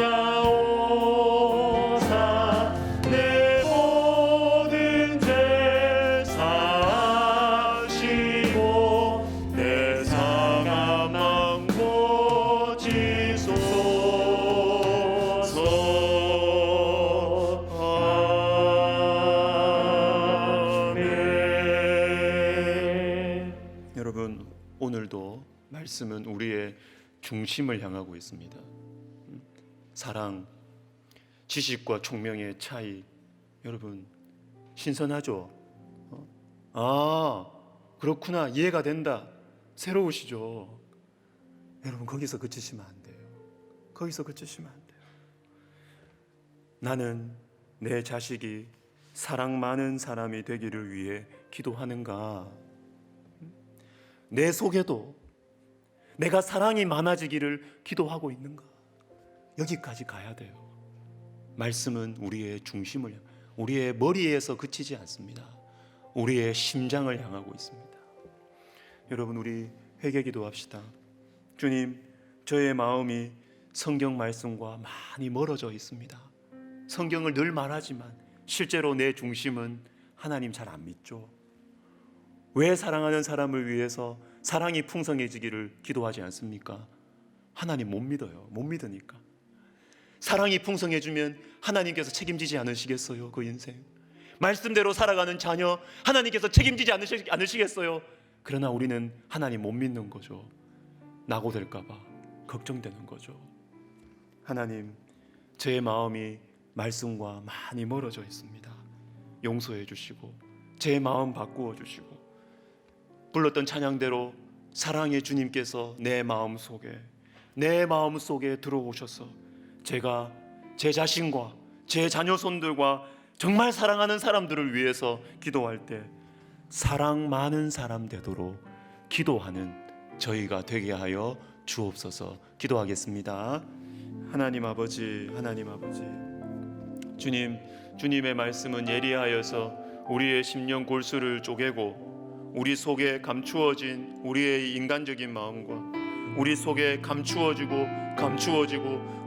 내 모든 죄 사하시고 내 상한 마음 고치소서. 아멘. 여러분, 오늘도 말씀은 우리의 중심을 향하고 있습니다. 사랑, 지식과 총명의 차이, 여러분 신선하죠? 아, 그렇구나, 이해가 된다, 새로우시죠? 여러분, 거기서 그치시면 안 돼요. 거기서 그치시면 안 돼요. 나는 내 자식이 사랑 많은 사람이 되기를 위해 기도하는가? 내 속에도 내가 사랑이 많아지기를 기도하고 있는가? 여기까지 가야 돼요. 말씀은 우리의 중심을, 우리의 머리에서 그치지 않습니다. 우리의 심장을 향하고 있습니다. 여러분, 우리 회개 기도합시다. 주님, 저의 마음이 성경 말씀과 많이 멀어져 있습니다. 성경을 늘 말하지만 실제로 내 중심은 하나님 잘 안 믿죠. 왜 사랑하는 사람을 위해서 사랑이 풍성해지기를 기도하지 않습니까? 하나님 못 믿어요. 못 믿으니까. 사랑이 풍성해지면 하나님께서 책임지지 않으시겠어요? 그 인생 말씀대로 살아가는 자녀 하나님께서 책임지지 않으시겠어요? 그러나 우리는 하나님 못 믿는 거죠. 낙오될까 봐 걱정되는 거죠. 하나님, 제 마음이 말씀과 많이 멀어져 있습니다. 용서해 주시고 제 마음 바꾸어 주시고 불렀던 찬양대로 사랑의 주님께서 내 마음 속에 들어오셔서 제가 제 자신과 제 자녀 손들과 정말 사랑하는 사람들을 위해서 기도할 때 사랑 많은 사람 되도록 기도하는 저희가 되게 하여 주옵소서. 기도하겠습니다. 하나님 아버지, 주님의 말씀은 예리하여서 우리의 심령 골수를 쪼개고 우리 속에 감추어진 우리의 인간적인 마음과 우리 속에 감추어지고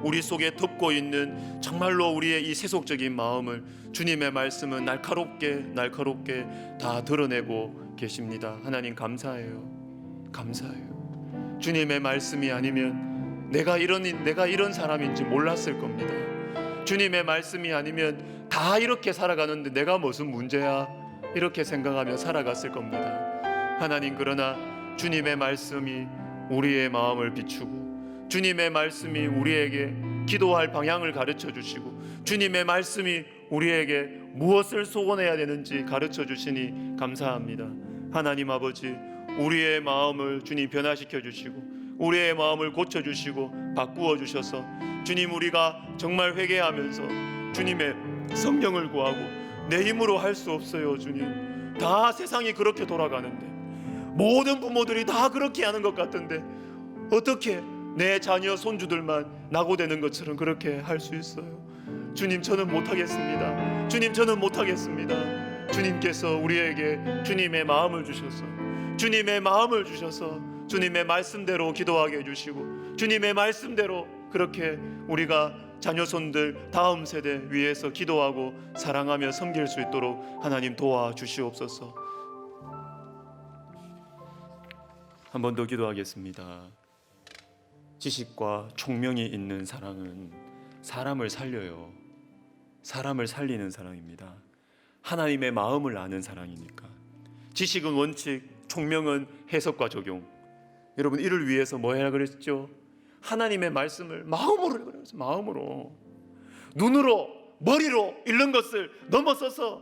우리 속에 덮고 있는 정말로 우리의 이 세속적인 마음을 주님의 말씀은 날카롭게 다 드러내고 계십니다. 하나님 감사해요. 주님의 말씀이 아니면 내가 이런 사람인지 몰랐을 겁니다. 주님의 말씀이 아니면 다 이렇게 살아가는데 내가 무슨 문제야? 이렇게 생각하며 살아갔을 겁니다. 하나님, 그러나 주님의 말씀이 우리의 마음을 비추고 주님의 말씀이 우리에게 기도할 방향을 가르쳐 주시고 주님의 말씀이 우리에게 무엇을 소원해야 되는지 가르쳐 주시니 감사합니다. 하나님 아버지, 우리의 마음을 주님 변화시켜 주시고 우리의 마음을 고쳐 주시고 바꾸어 주셔서 주님, 우리가 정말 회개하면서 주님의 성령을 구하고 내 힘으로 할 수 없어요. 주님, 다 세상이 그렇게 돌아가는데 모든 부모들이 다 그렇게 하는 것 같은데 어떻게 내 자녀 손주들만 낙오되는 것처럼 그렇게 할 수 있어요? 주님, 저는 못하겠습니다. 주님께서 우리에게 주님의 마음을 주셔서 주님의 말씀대로 기도하게 해주시고 주님의 말씀대로 그렇게 우리가 자녀손들 다음 세대 위해서 기도하고 사랑하며 섬길 수 있도록 하나님 도와주시옵소서. 한 번 더 기도하겠습니다. 지식과 총명이 있는 사랑은 사람을 살려요. 사람을 살리는 사랑입니다. 하나님의 마음을 아는 사랑이니까. 지식은 원칙, 총명은 해석과 적용. 여러분, 이를 위해서 뭐 해야 그랬죠? 하나님의 말씀을 마음으로 그랬어요. 마음으로, 눈으로, 머리로 읽는 것을 넘어서서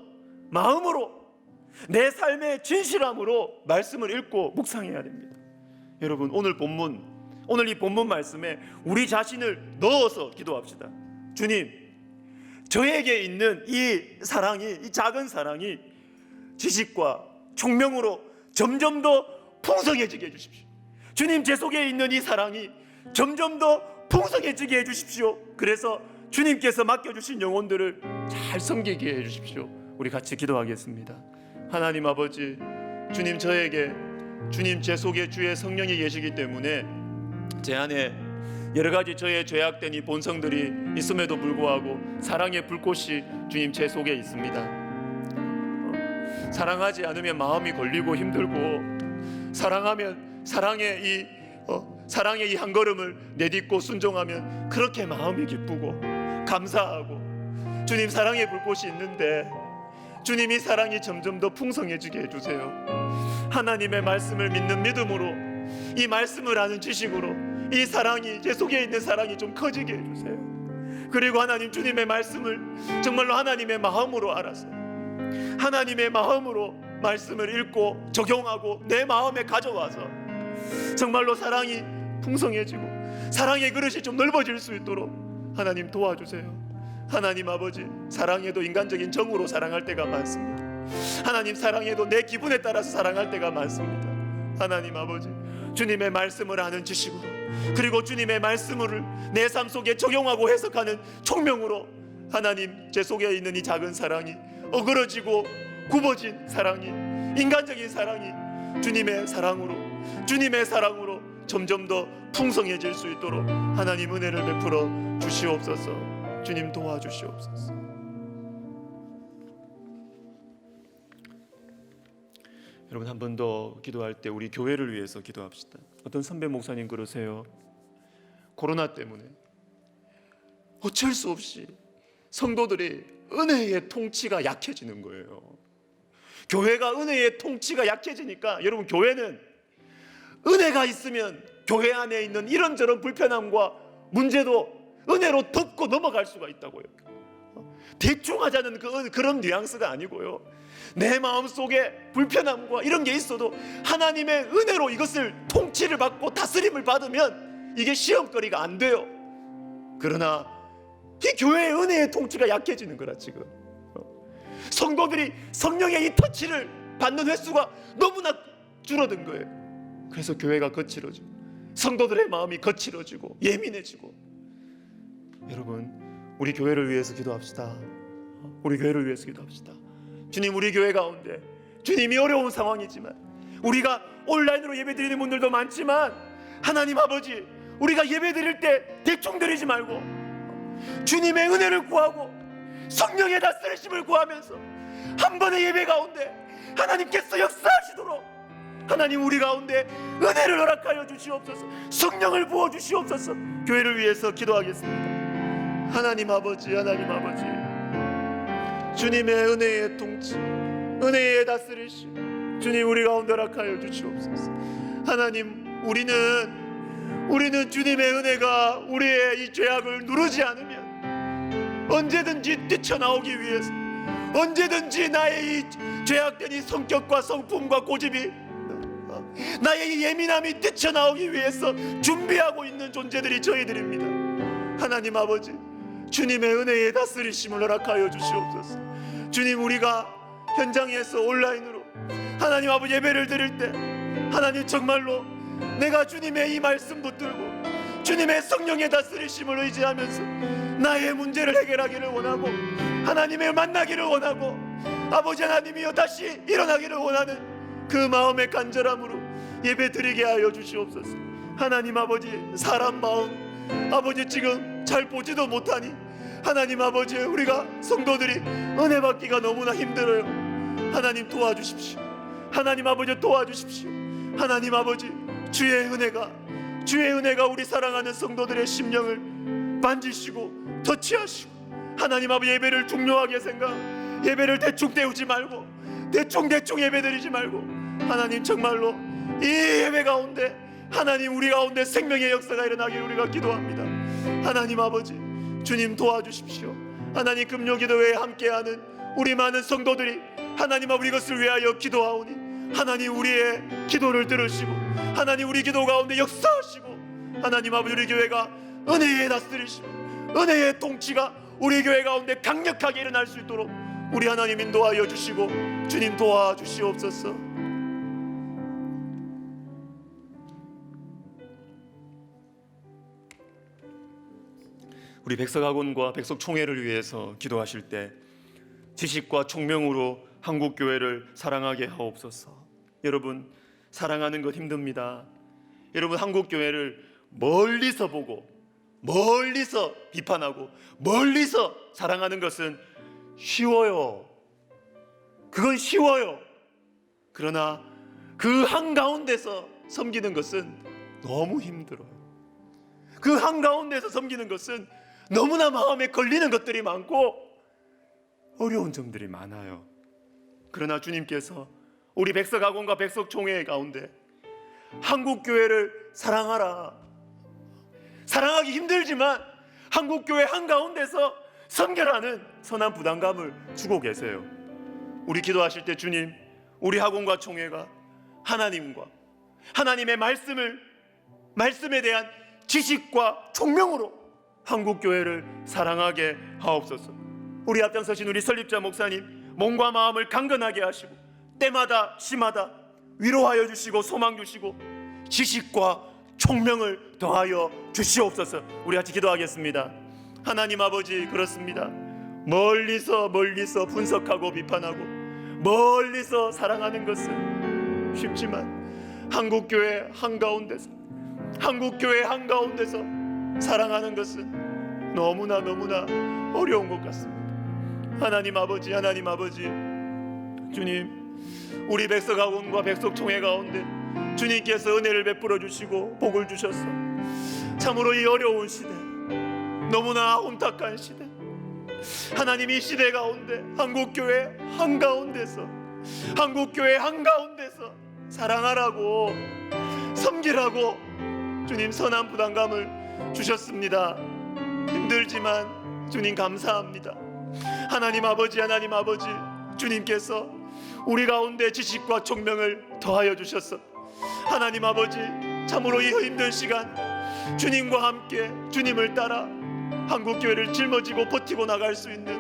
마음으로, 내 삶의 진실함으로 말씀을 읽고 묵상해야 됩니다. 여러분, 오늘 이 본문 말씀에 우리 자신을 넣어서 기도합시다. 주님, 저에게 있는 이 작은 사랑이 지식과 총명으로 점점 더 풍성해지게 해주십시오. 주님, 제 속에 있는 이 사랑이 점점 더 풍성해지게 해주십시오. 그래서 주님께서 맡겨주신 영혼들을 잘 섬기게 해주십시오. 우리 같이 기도하겠습니다. 하나님 아버지, 주님 저에게, 주님 제 속에 주의 성령이 계시기 때문에 제 안에 여러 가지 저의 죄악된 이 본성들이 있음에도 불구하고 사랑의 불꽃이 주님 제 속에 있습니다. 사랑하지 않으면 마음이 걸리고 힘들고, 사랑하면 사랑의 이 한 걸음을 내딛고 순종하면 그렇게 마음이 기쁘고 감사하고, 주님 사랑의 불꽃이 있는데 주님이 사랑이 점점 더 풍성해지게 해주세요. 하나님의 말씀을 믿는 믿음으로, 이 말씀을 아는 지식으로 이 사랑이, 제 속에 있는 사랑이 좀 커지게 해주세요. 그리고 하나님, 주님의 말씀을 정말로 하나님의 마음으로 알아서, 하나님의 마음으로 말씀을 읽고 적용하고 내 마음에 가져와서 정말로 사랑이 풍성해지고 사랑의 그릇이 좀 넓어질 수 있도록 하나님 도와주세요. 하나님 아버지, 사랑해도 인간적인 정으로 사랑할 때가 많습니다. 하나님, 사랑해도 내 기분에 따라서 사랑할 때가 많습니다. 하나님 아버지, 주님의 말씀을 아는 지식으로, 그리고 주님의 말씀을 내 삶 속에 적용하고 해석하는 총명으로 하나님, 제 속에 있는 이 작은 사랑이, 어그러지고 굽어진 사랑이, 인간적인 사랑이 주님의 사랑으로 점점 더 풍성해질 수 있도록 하나님 은혜를 베풀어 주시옵소서. 주님 도와주시옵소서. 여러분, 한 번 더 기도할 때 우리 교회를 위해서 기도합시다. 어떤 선배 목사님 그러세요. 코로나 때문에 어쩔 수 없이 성도들이 은혜의 통치가 약해지는 거예요. 교회가 은혜의 통치가 약해지니까, 여러분, 교회는 은혜가 있으면 교회 안에 있는 이런저런 불편함과 문제도 은혜로 덮고 넘어갈 수가 있다고요. 대충 하자는 그런 뉘앙스가 아니고요, 내 마음속에 불편함과 이런 게 있어도 하나님의 은혜로 이것을 통치를 받고 다스림을 받으면 이게 시험거리가 안 돼요. 그러나 이 교회의 은혜의 통치가 약해지는 거라. 지금 성도들이 성령의 이 터치를 받는 횟수가 너무나 줄어든 거예요. 그래서 교회가 거칠어지고 성도들의 마음이 거칠어지고 예민해지고. 여러분, 우리 교회를 위해서 기도합시다. 우리 교회를 위해서 기도합시다. 주님, 우리 교회 가운데 주님이 어려운 상황이지만, 우리가 온라인으로 예배드리는 분들도 많지만, 하나님 아버지, 우리가 예배드릴 때 대충 드리지 말고 주님의 은혜를 구하고 성령의 다스리심을 구하면서 한 번의 예배 가운데 하나님께서 역사하시도록 하나님, 우리 가운데 은혜를 허락하여 주시옵소서. 성령을 부어 주시옵소서. 교회를 위해서 기도하겠습니다. 하나님 아버지, 주님의 은혜의 통치, 은혜의 다스리심 주님, 우리 가운데 허락하여 주시옵소서. 하나님, 우리는 주님의 은혜가 우리의 이 죄악을 누르지 않으면 언제든지 뛰쳐나오기 위해서, 언제든지 나의 이 죄악된 이 성격과 성품과 고집이, 나의 이 예민함이 뛰쳐나오기 위해서 준비하고 있는 존재들이 저희들입니다. 하나님 아버지, 주님의 은혜의 다스리심을 허락하여 주시옵소서. 주님, 우리가 현장에서 온라인으로 하나님 아버지 예배를 드릴 때 하나님, 정말로 내가 주님의 이 말씀 붙들고 주님의 성령의 다스리심을 의지하면서 나의 문제를 해결하기를 원하고, 하나님을 만나기를 원하고, 아버지 하나님이여 다시 일어나기를 원하는 그 마음의 간절함으로 예배 드리게 하여 주시옵소서. 하나님 아버지, 사람 마음 아버지 지금 잘 보지도 못하니 하나님 아버지, 우리가 성도들이 은혜 받기가 너무나 힘들어요. 하나님 도와주십시오. 하나님 아버지 도와주십시오. 하나님 아버지, 주의 은혜가 우리 사랑하는 성도들의 심령을 만지시고 터치하시고, 하나님 아버지, 예배를 중요하게 예배를 대충 때우지 말고 대충 예배드리지 말고, 하나님 정말로 이 예배 가운데 하나님, 우리 가운데 생명의 역사가 일어나기를 우리가 기도합니다. 하나님 아버지, 주님 도와주십시오. 하나님, 금요기도회에 함께하는 우리 많은 성도들이 하나님 아버지 이것을 위하여 기도하오니, 하나님 우리의 기도를 들으시고 하나님 우리 기도 가운데 역사하시고, 하나님 아버지 우리 교회가 은혜의 다스리시고 은혜의 통치가 우리 교회 가운데 강력하게 일어날 수 있도록 우리 하나님 인도하여 주시고 주님 도와주시옵소서. 우리 백석학원과 백석총회를 위해서 기도하실 때 지식과 총명으로 한국교회를 사랑하게 하옵소서. 여러분, 사랑하는 것 힘듭니다. 여러분, 한국교회를 멀리서 보고 멀리서 비판하고 멀리서 사랑하는 것은 쉬워요. 그건 쉬워요. 그러나 그 한가운데서 섬기는 것은 너무 힘들어요. 그 한가운데서 섬기는 것은 너무나 마음에 걸리는 것들이 많고 어려운 점들이 많아요. 그러나 주님께서 우리 백석학원과 백석총회 가운데 한국교회를 사랑하라. 사랑하기 힘들지만 한국교회 한가운데서 섬겨라는 선한 부담감을 주고 계세요. 우리 기도하실 때 주님, 우리 학원과 총회가 하나님과 하나님의 말씀에 대한 지식과 총명으로 한국교회를 사랑하게 하옵소서. 우리 앞장서신 우리 설립자 목사님 몸과 마음을 강건하게 하시고 때마다 시마다 위로하여 주시고 소망 주시고 지식과 총명을 더하여 주시옵소서. 우리 같이 기도하겠습니다. 하나님 아버지, 그렇습니다. 멀리서 분석하고 비판하고 멀리서 사랑하는 것은 쉽지만 한국교회 한가운데서 사랑하는 것은 너무나 어려운 것 같습니다. 하나님 아버지, 주님, 우리 백석학원과 백석총회 가운데 주님께서 은혜를 베풀어 주시고 복을 주셔서 참으로 이 어려운 시대, 너무나 혼탁한 시대, 하나님 이 시대 가운데 한국교회 한가운데서 사랑하라고 섬기라고 주님 선한 부담감을 주셨습니다. 힘들지만 주님 감사합니다. 하나님 아버지, 주님께서 우리 가운데 지식과 총명을 더하여 주셔서 하나님 아버지, 참으로 이 힘든 시간 주님과 함께 주님을 따라 한국교회를 짊어지고 버티고 나갈 수 있는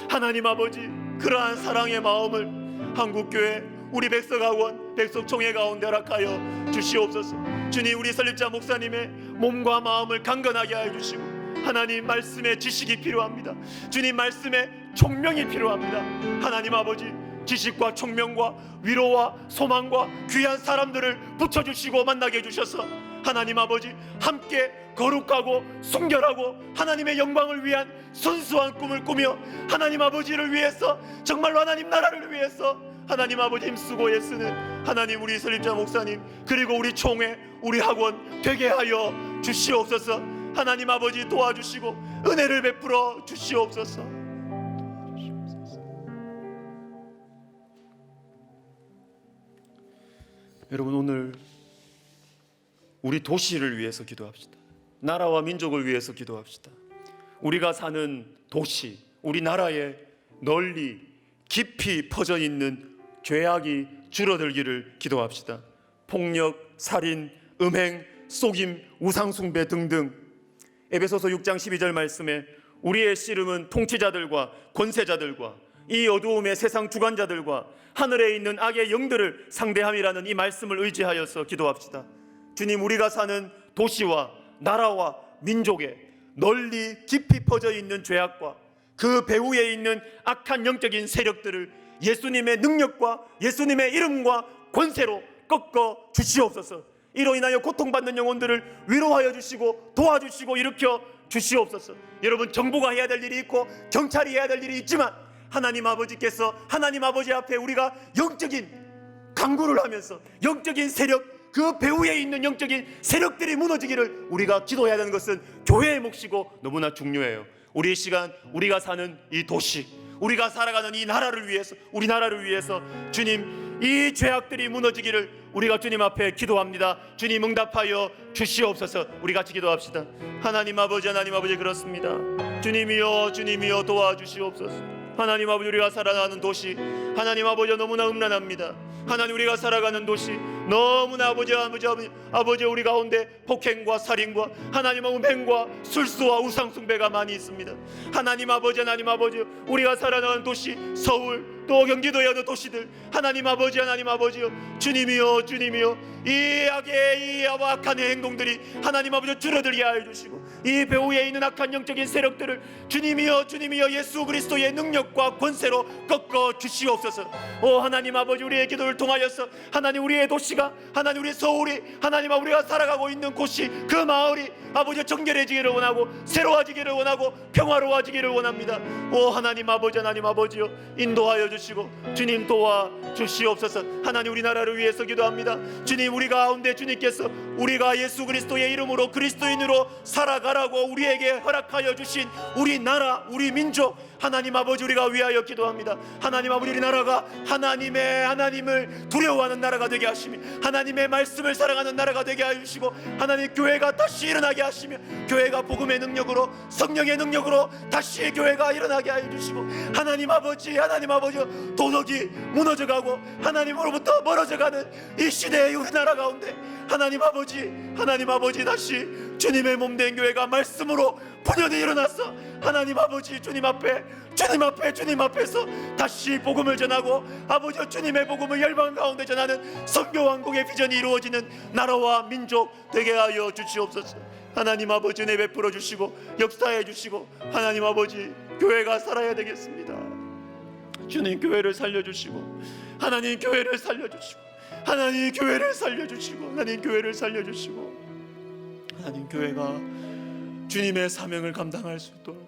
하나님 아버지, 그러한 사랑의 마음을 한국교회 우리 백석학원 백석총회 가운데 허락하여 주시옵소서. 주님, 우리 설립자 목사님의 몸과 마음을 강건하게 하여 주시고 하나님 말씀의 지식이 필요합니다. 주님 말씀의 총명이 필요합니다. 하나님 아버지, 지식과 총명과 위로와 소망과 귀한 사람들을 붙여주시고 만나게 해주셔서 하나님 아버지 함께 거룩하고 순결하고 하나님의 영광을 위한 순수한 꿈을 꾸며 하나님 아버지를 위해서, 정말로 하나님 나라를 위해서 하나님 아버지 힘쓰고 애쓰는 하나님 우리 설립자 목사님 그리고 우리 총회 우리 학원 되게 하여 주시옵소서. 하나님 아버지 도와주시고 은혜를 베풀어 주시옵소서. 여러분, 오늘 우리 도시를 위해서 기도합시다. 나라와 민족을 위해서 기도합시다. 우리가 사는 도시, 우리나라에 널리 깊이 퍼져 있는 죄악이 줄어들기를 기도합시다. 폭력, 살인, 음행, 속임, 우상숭배 등등. 에베소서 6장 12절 말씀에 우리의 씨름은 통치자들과 권세자들과 이 어두움의 세상 주관자들과 하늘에 있는 악의 영들을 상대함이라는 이 말씀을 의지하여서 기도합시다. 주님, 우리가 사는 도시와 나라와 민족에 널리 깊이 퍼져 있는 죄악과 그 배후에 있는 악한 영적인 세력들을 예수님의 능력과 예수님의 이름과 권세로 꺾어 주시옵소서. 이로 인하여 고통받는 영혼들을 위로하여 주시고 도와주시고 일으켜 주시옵소서. 여러분, 정부가 해야 될 일이 있고 경찰이 해야 될 일이 있지만 하나님 아버지께서 하나님 아버지 앞에 우리가 영적인 강구를 하면서 영적인 세력, 그 배후에 있는 영적인 세력들이 무너지기를 우리가 기도해야 되는 것은 교회의 몫이고 너무나 중요해요. 우리 이 시간 우리가 사는 이 도시, 우리가 살아가는 이 나라를 위해서, 우리나라를 위해서 주님 이 죄악들이 무너지기를 우리가 주님 앞에 기도합니다. 주님 응답하여 주시옵소서. 우리 같이 기도합시다. 하나님 아버지, 그렇습니다. 주님이여 도와주시옵소서. 하나님 아버지, 우리가 살아가는 도시 하나님 아버지 너무나 음란합니다. 하나님, 우리가 살아가는 도시 너무나 아버지 우리 가운데 폭행과 살인과 하나님 음행과 술수와 우상숭배가 많이 있습니다. 하나님 아버지 우리가 살아가는 도시 서울 또 경기도의 어느 도시들, 하나님 아버지, 하나님 아버지요, 주님이요, 주님이요, 이 악의 이 악한 행동들이 하나님 아버지 줄어들게 하여 주시고, 이 배후에 있는 악한 영적인 세력들을 주님이여, 주님이여, 예수 그리스도의 능력과 권세로 꺾어 주시옵소서. 오 하나님 아버지, 우리의 기도를 통하여서 하나님 우리의 도시가, 하나님 우리 서울이, 하나님 우리가 살아가고 있는 곳이, 그 마을이 아버지 정결해지기를 원하고 새로워지기를 원하고 평화로워지기를 원합니다. 오 하나님 아버지, 하나님 아버지요, 인도하여 주시고 주님 도와 주시옵소서. 하나님 우리나라를 위해서 기도합니다. 주님, 우리 가운데 주님께서 우리가 예수 그리스도의 이름으로 그리스도인으로 살아가라고 우리에게 허락하여 주신 우리 나라, 우리 민족, 하나님 아버지 우리가 위하여 기도합니다. 하나님 아버지, 우리 나라가 하나님을 두려워하는 나라가 되게 하시며 하나님의 말씀을 사랑하는 나라가 되게 하여 주시고, 하나님 교회가 다시 일어나게 하시며 교회가 복음의 능력으로, 성령의 능력으로 다시 교회가 일어나게 하여 주시고, 하나님 아버지, 하나님 아버지, 도덕이 무너져가고 하나님으로부터 멀어져가는 이 시대의 우리나라 가운데 하나님 아버지 다시 주님의 몸된 교회가 말씀으로 분연히 일어나서 하나님 아버지 주님 앞에서 다시 복음을 전하고 아버지 주님의 복음을 열방 가운데 전하는 선교왕국의 비전이 이루어지는 나라와 민족 되게 하여 주시옵소서. 하나님 아버지 은혜 베풀어 주시고 역사해 주시고, 하나님 아버지 교회가 살아야 되겠습니다. 주님 교회를 살려주시고, 하나님 교회를 살려주시고, 하나님 교회를 살려주시고, 하나님 교회를 살려주시고, 하나님 교회가 주님의 사명을 감당할 수 있도록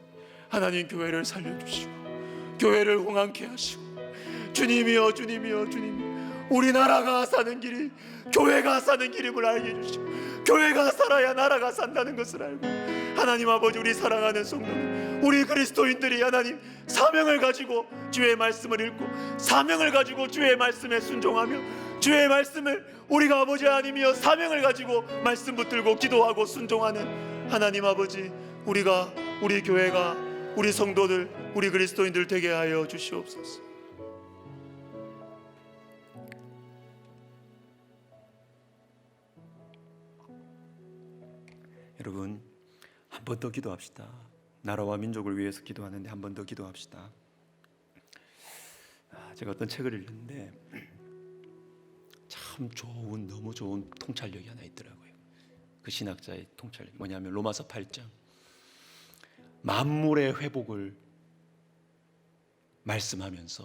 하나님 교회를 살려주시고 교회를 흥왕케 하시고, 주님이여, 주님이여, 주님이여, 우리나라가 사는 길이 교회가 사는 길임을 알게 해주시고, 교회가 살아야 나라가 산다는 것을 알고, 하나님 아버지 우리 사랑하는 성도들, 우리 그리스도인들이 하나님 사명을 가지고 주의 말씀을 읽고, 사명을 가지고 주의 말씀에 순종하며, 주의 말씀을 우리가 아버지 하나님이여 사명을 가지고 말씀 붙들고 기도하고 순종하는 하나님 아버지, 우리 교회가, 우리 성도들, 우리 그리스도인들 되게 하여 주시옵소서. 여러분, 한 번 더 기도합시다. 나라와 민족을 위해서 기도하는데 한 번 더 기도합시다. 제가 어떤 책을 읽는데 참 좋은, 너무 좋은 통찰력이 하나 있더라고요. 그 신학자의 통찰력 뭐냐면 로마서 8장, 만물의 회복을 말씀하면서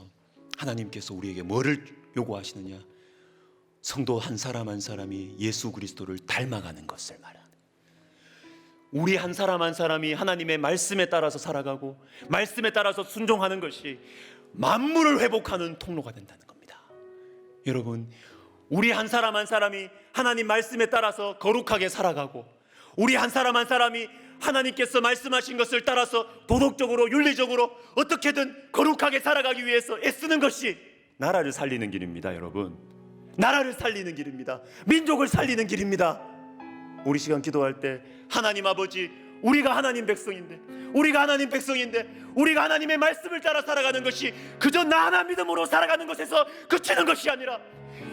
하나님께서 우리에게 뭐를 요구하시느냐, 성도 한 사람 한 사람이 예수 그리스도를 닮아가는 것을 말하는, 우리 한 사람 한 사람이 하나님의 말씀에 따라서 살아가고 말씀에 따라서 순종하는 것이 만물을 회복하는 통로가 된다는 겁니다. 여러분, 우리 한 사람 한 사람이 하나님 말씀에 따라서 거룩하게 살아가고, 우리 한 사람 한 사람이 하나님께서 말씀하신 것을 따라서 도덕적으로, 윤리적으로 어떻게든 거룩하게 살아가기 위해서 애쓰는 것이 나라를 살리는 길입니다. 여러분, 나라를 살리는 길입니다. 민족을 살리는 길입니다. 우리 시간 기도할 때 하나님 아버지, 우리가 하나님 백성인데 우리가 하나님의 말씀을 따라 살아가는 것이 그저 나 하나 믿음으로 살아가는 것에서 그치는 것이 아니라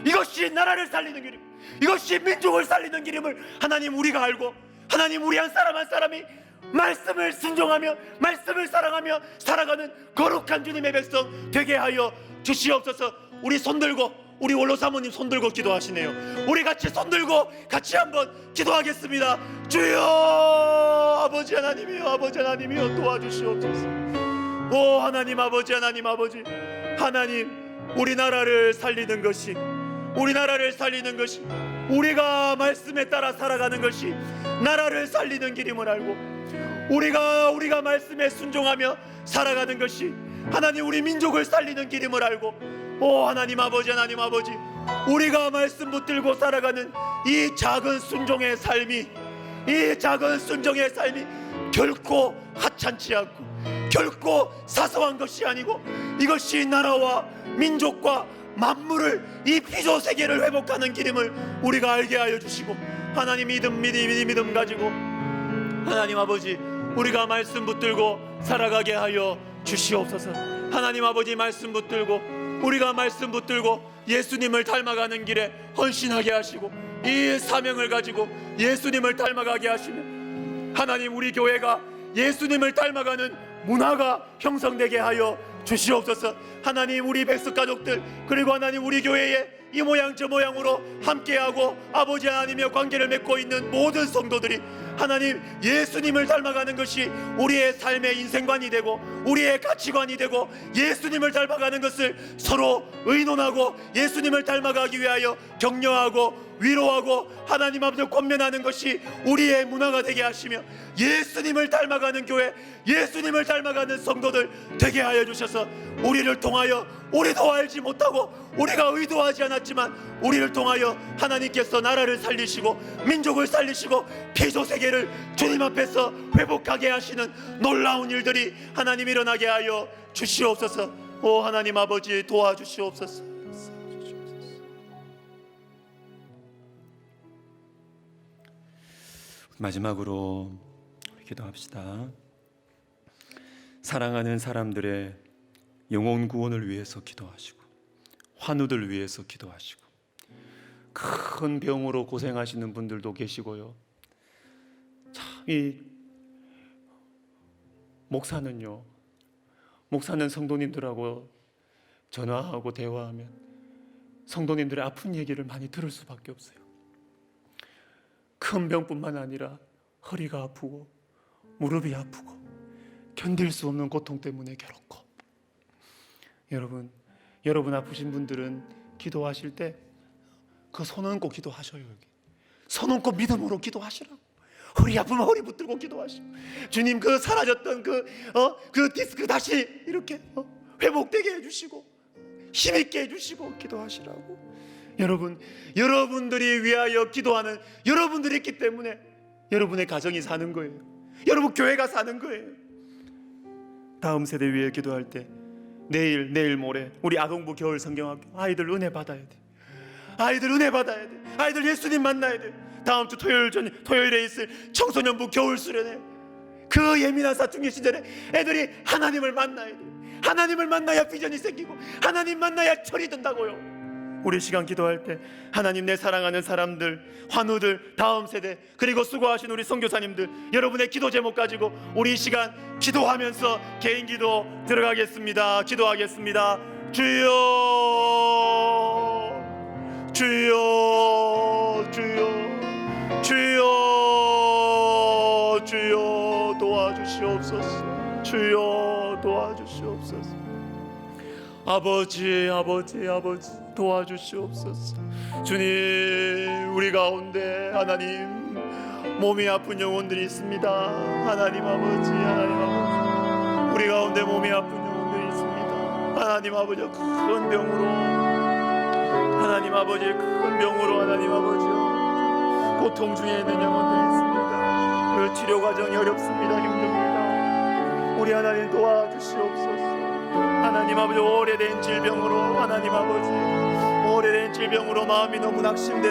이것이 나라를 살리는 길입니다. 이것이 민족을 살리는 길임을 하나님 우리가 알고, 하나님 우리 한 사람 한 사람이 말씀을 순종하며 말씀을 사랑하며 살아가는 거룩한 주님의 백성 되게 하여 주시옵소서. 우리 손들고, 우리 원로 사모님 손들고 기도하시네요. 우리 같이 손들고 같이 한번 기도하겠습니다. 주여, 아버지 하나님이여, 아버지 하나님이여, 도와주시옵소서. 오 하나님 아버지, 하나님 아버지, 하나님 우리나라를 살리는 것이, 우리나라를 살리는 것이, 우리가 말씀에 따라 살아가는 것이 나라를 살리는 길임을 알고, 우리가 말씀에 순종하며 살아가는 것이 하나님 우리 민족을 살리는 길임을 알고, 오 하나님 아버지, 하나님 아버지, 우리가 말씀 붙들고 살아가는 이 작은 순종의 삶이, 이 작은 순종의 삶이 결코 하찮지 않고 결코 사소한 것이 아니고 이것이 나라와 민족과 만물을, 이 피조 세계를 회복하는 길임을 우리가 알게 하여 주시고, 하나님 믿음 가지고 하나님 아버지 우리가 말씀 붙들고 살아가게 하여 주시옵소서. 하나님 아버지 말씀 붙들고, 우리가 말씀 붙들고 예수님을 닮아가는 길에 헌신하게 하시고, 이 사명을 가지고 예수님을 닮아가게 하시며, 하나님 우리 교회가 예수님을 닮아가는 문화가 형성되게 하여 주시옵소서. 하나님, 우리 백석 가족들, 그리고 하나님 우리 교회에 이 모양 저 모양으로 함께하고 아버지 하나님의 관계를 맺고 있는 모든 성도들이 하나님 예수님을 닮아가는 것이 우리의 삶의 인생관이 되고 우리의 가치관이 되고 예수님을 닮아가는 것을 서로 의논하고 예수님을 닮아가기 위하여 격려하고 위로하고 하나님 앞에 권면하는 것이 우리의 문화가 되게 하시며 예수님을 닮아가는 교회, 예수님을 닮아가는 성도들 되게 하여 주셔서 우리를 통하여 우리도 알지 못하고 우리가 의도하지 않았지만 우리를 통하여 하나님께서 나라를 살리시고 민족을 살리시고 피조 세계를 주님 앞에서 회복하게 하시는 놀라운 일들이 하나님 일어나게 하여 주시옵소서. 오 하나님 아버지, 도와주시옵소서. 마지막으로 기도합시다. 사랑하는 사람들의 영혼 구원을 위해서 기도하시고 환우들 위해서 기도하시고 큰 병으로 고생하시는 분들도 계시고요. 참 이 목사는 성도님들하고 전화하고 대화하면 성도님들의 아픈 얘기를 많이 들을 수밖에 없어요. 큰 병뿐만 아니라 허리가 아프고 무릎이 아프고 견딜 수 없는 고통 때문에 괴롭고. 여러분 아프신 분들은 기도하실 때 그 손 얹고 기도하셔요. 여기 손 얹고 믿음으로 기도하시라고. 허리 아프면 허리 붙들고 기도하시고 주님 그 사라졌던 그 디스크 다시 이렇게 회복되게 해주시고 힘있게 해주시고 기도하시라고. 여러분들이 위하여 기도하는 여러분들이 있기 때문에 여러분의 가정이 사는 거예요. 여러분 교회가 사는 거예요. 다음 세대 위해 기도할 때 내일 모레 우리 아동부 겨울 성경학교 아이들 은혜 받아야 돼. 아이들 은혜 받아야 돼. 아이들 예수님 만나야 돼. 다음 주 토요일에 있을 청소년부 겨울 수련회 그 예민한 사춘기 시절에 애들이 하나님을 만나야 돼. 하나님을 만나야 비전이 생기고 하나님 만나야 철이 든다고요. 우리 시간 기도할 때 하나님, 내 사랑하는 사람들, 환우들, 다음 세대, 그리고 수고하신 우리 선교사님들 여러분의 기도 제목 가지고 우리 이 시간 기도하면서 개인 기도 들어가겠습니다. 기도하겠습니다. 주여 주여 주여 주여 주여 도와주시옵소서. 주여 도와주시옵소서. 아버지 도와주시옵소서. 주님, 우리 가운데 하나님 몸이 아픈 영혼들이 있습니다. 하나님 아버지 우리 가운데 몸이 아픈 영혼들이 있습니다. 하나님 아버지 큰 병으로 하나님 아버지 고통 중에 있는 영혼들이 있습니다. 그 치료 과정이 어렵습니다. 힘듭니다. 우리 하나님 도와주시옵소서. 하나님 아버지 오래된 질병으로 마음이 너무 낙심이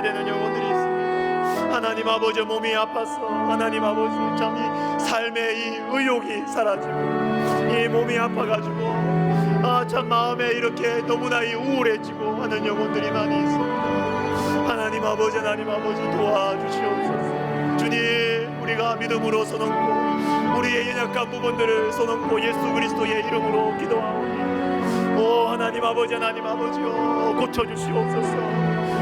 되는 영혼들이 있습니다. 하나님 아버지 몸이 아파서 하나님 아버지 참 이 삶의 이 의욕이 사라지고 이 몸이 아파가지고 참 마음에 이렇게 너무나 우울해지고 하는 영혼들이 많이 있습니다. 하나님 아버지 도와주시옵소서. 주님, 우리가 믿음으로 손 얹고 우리의 연약한 부분들을 손 얹고 예수 그리스도의 이름으로 기도하오니 오 하나님 아버지요 고쳐주시옵소서.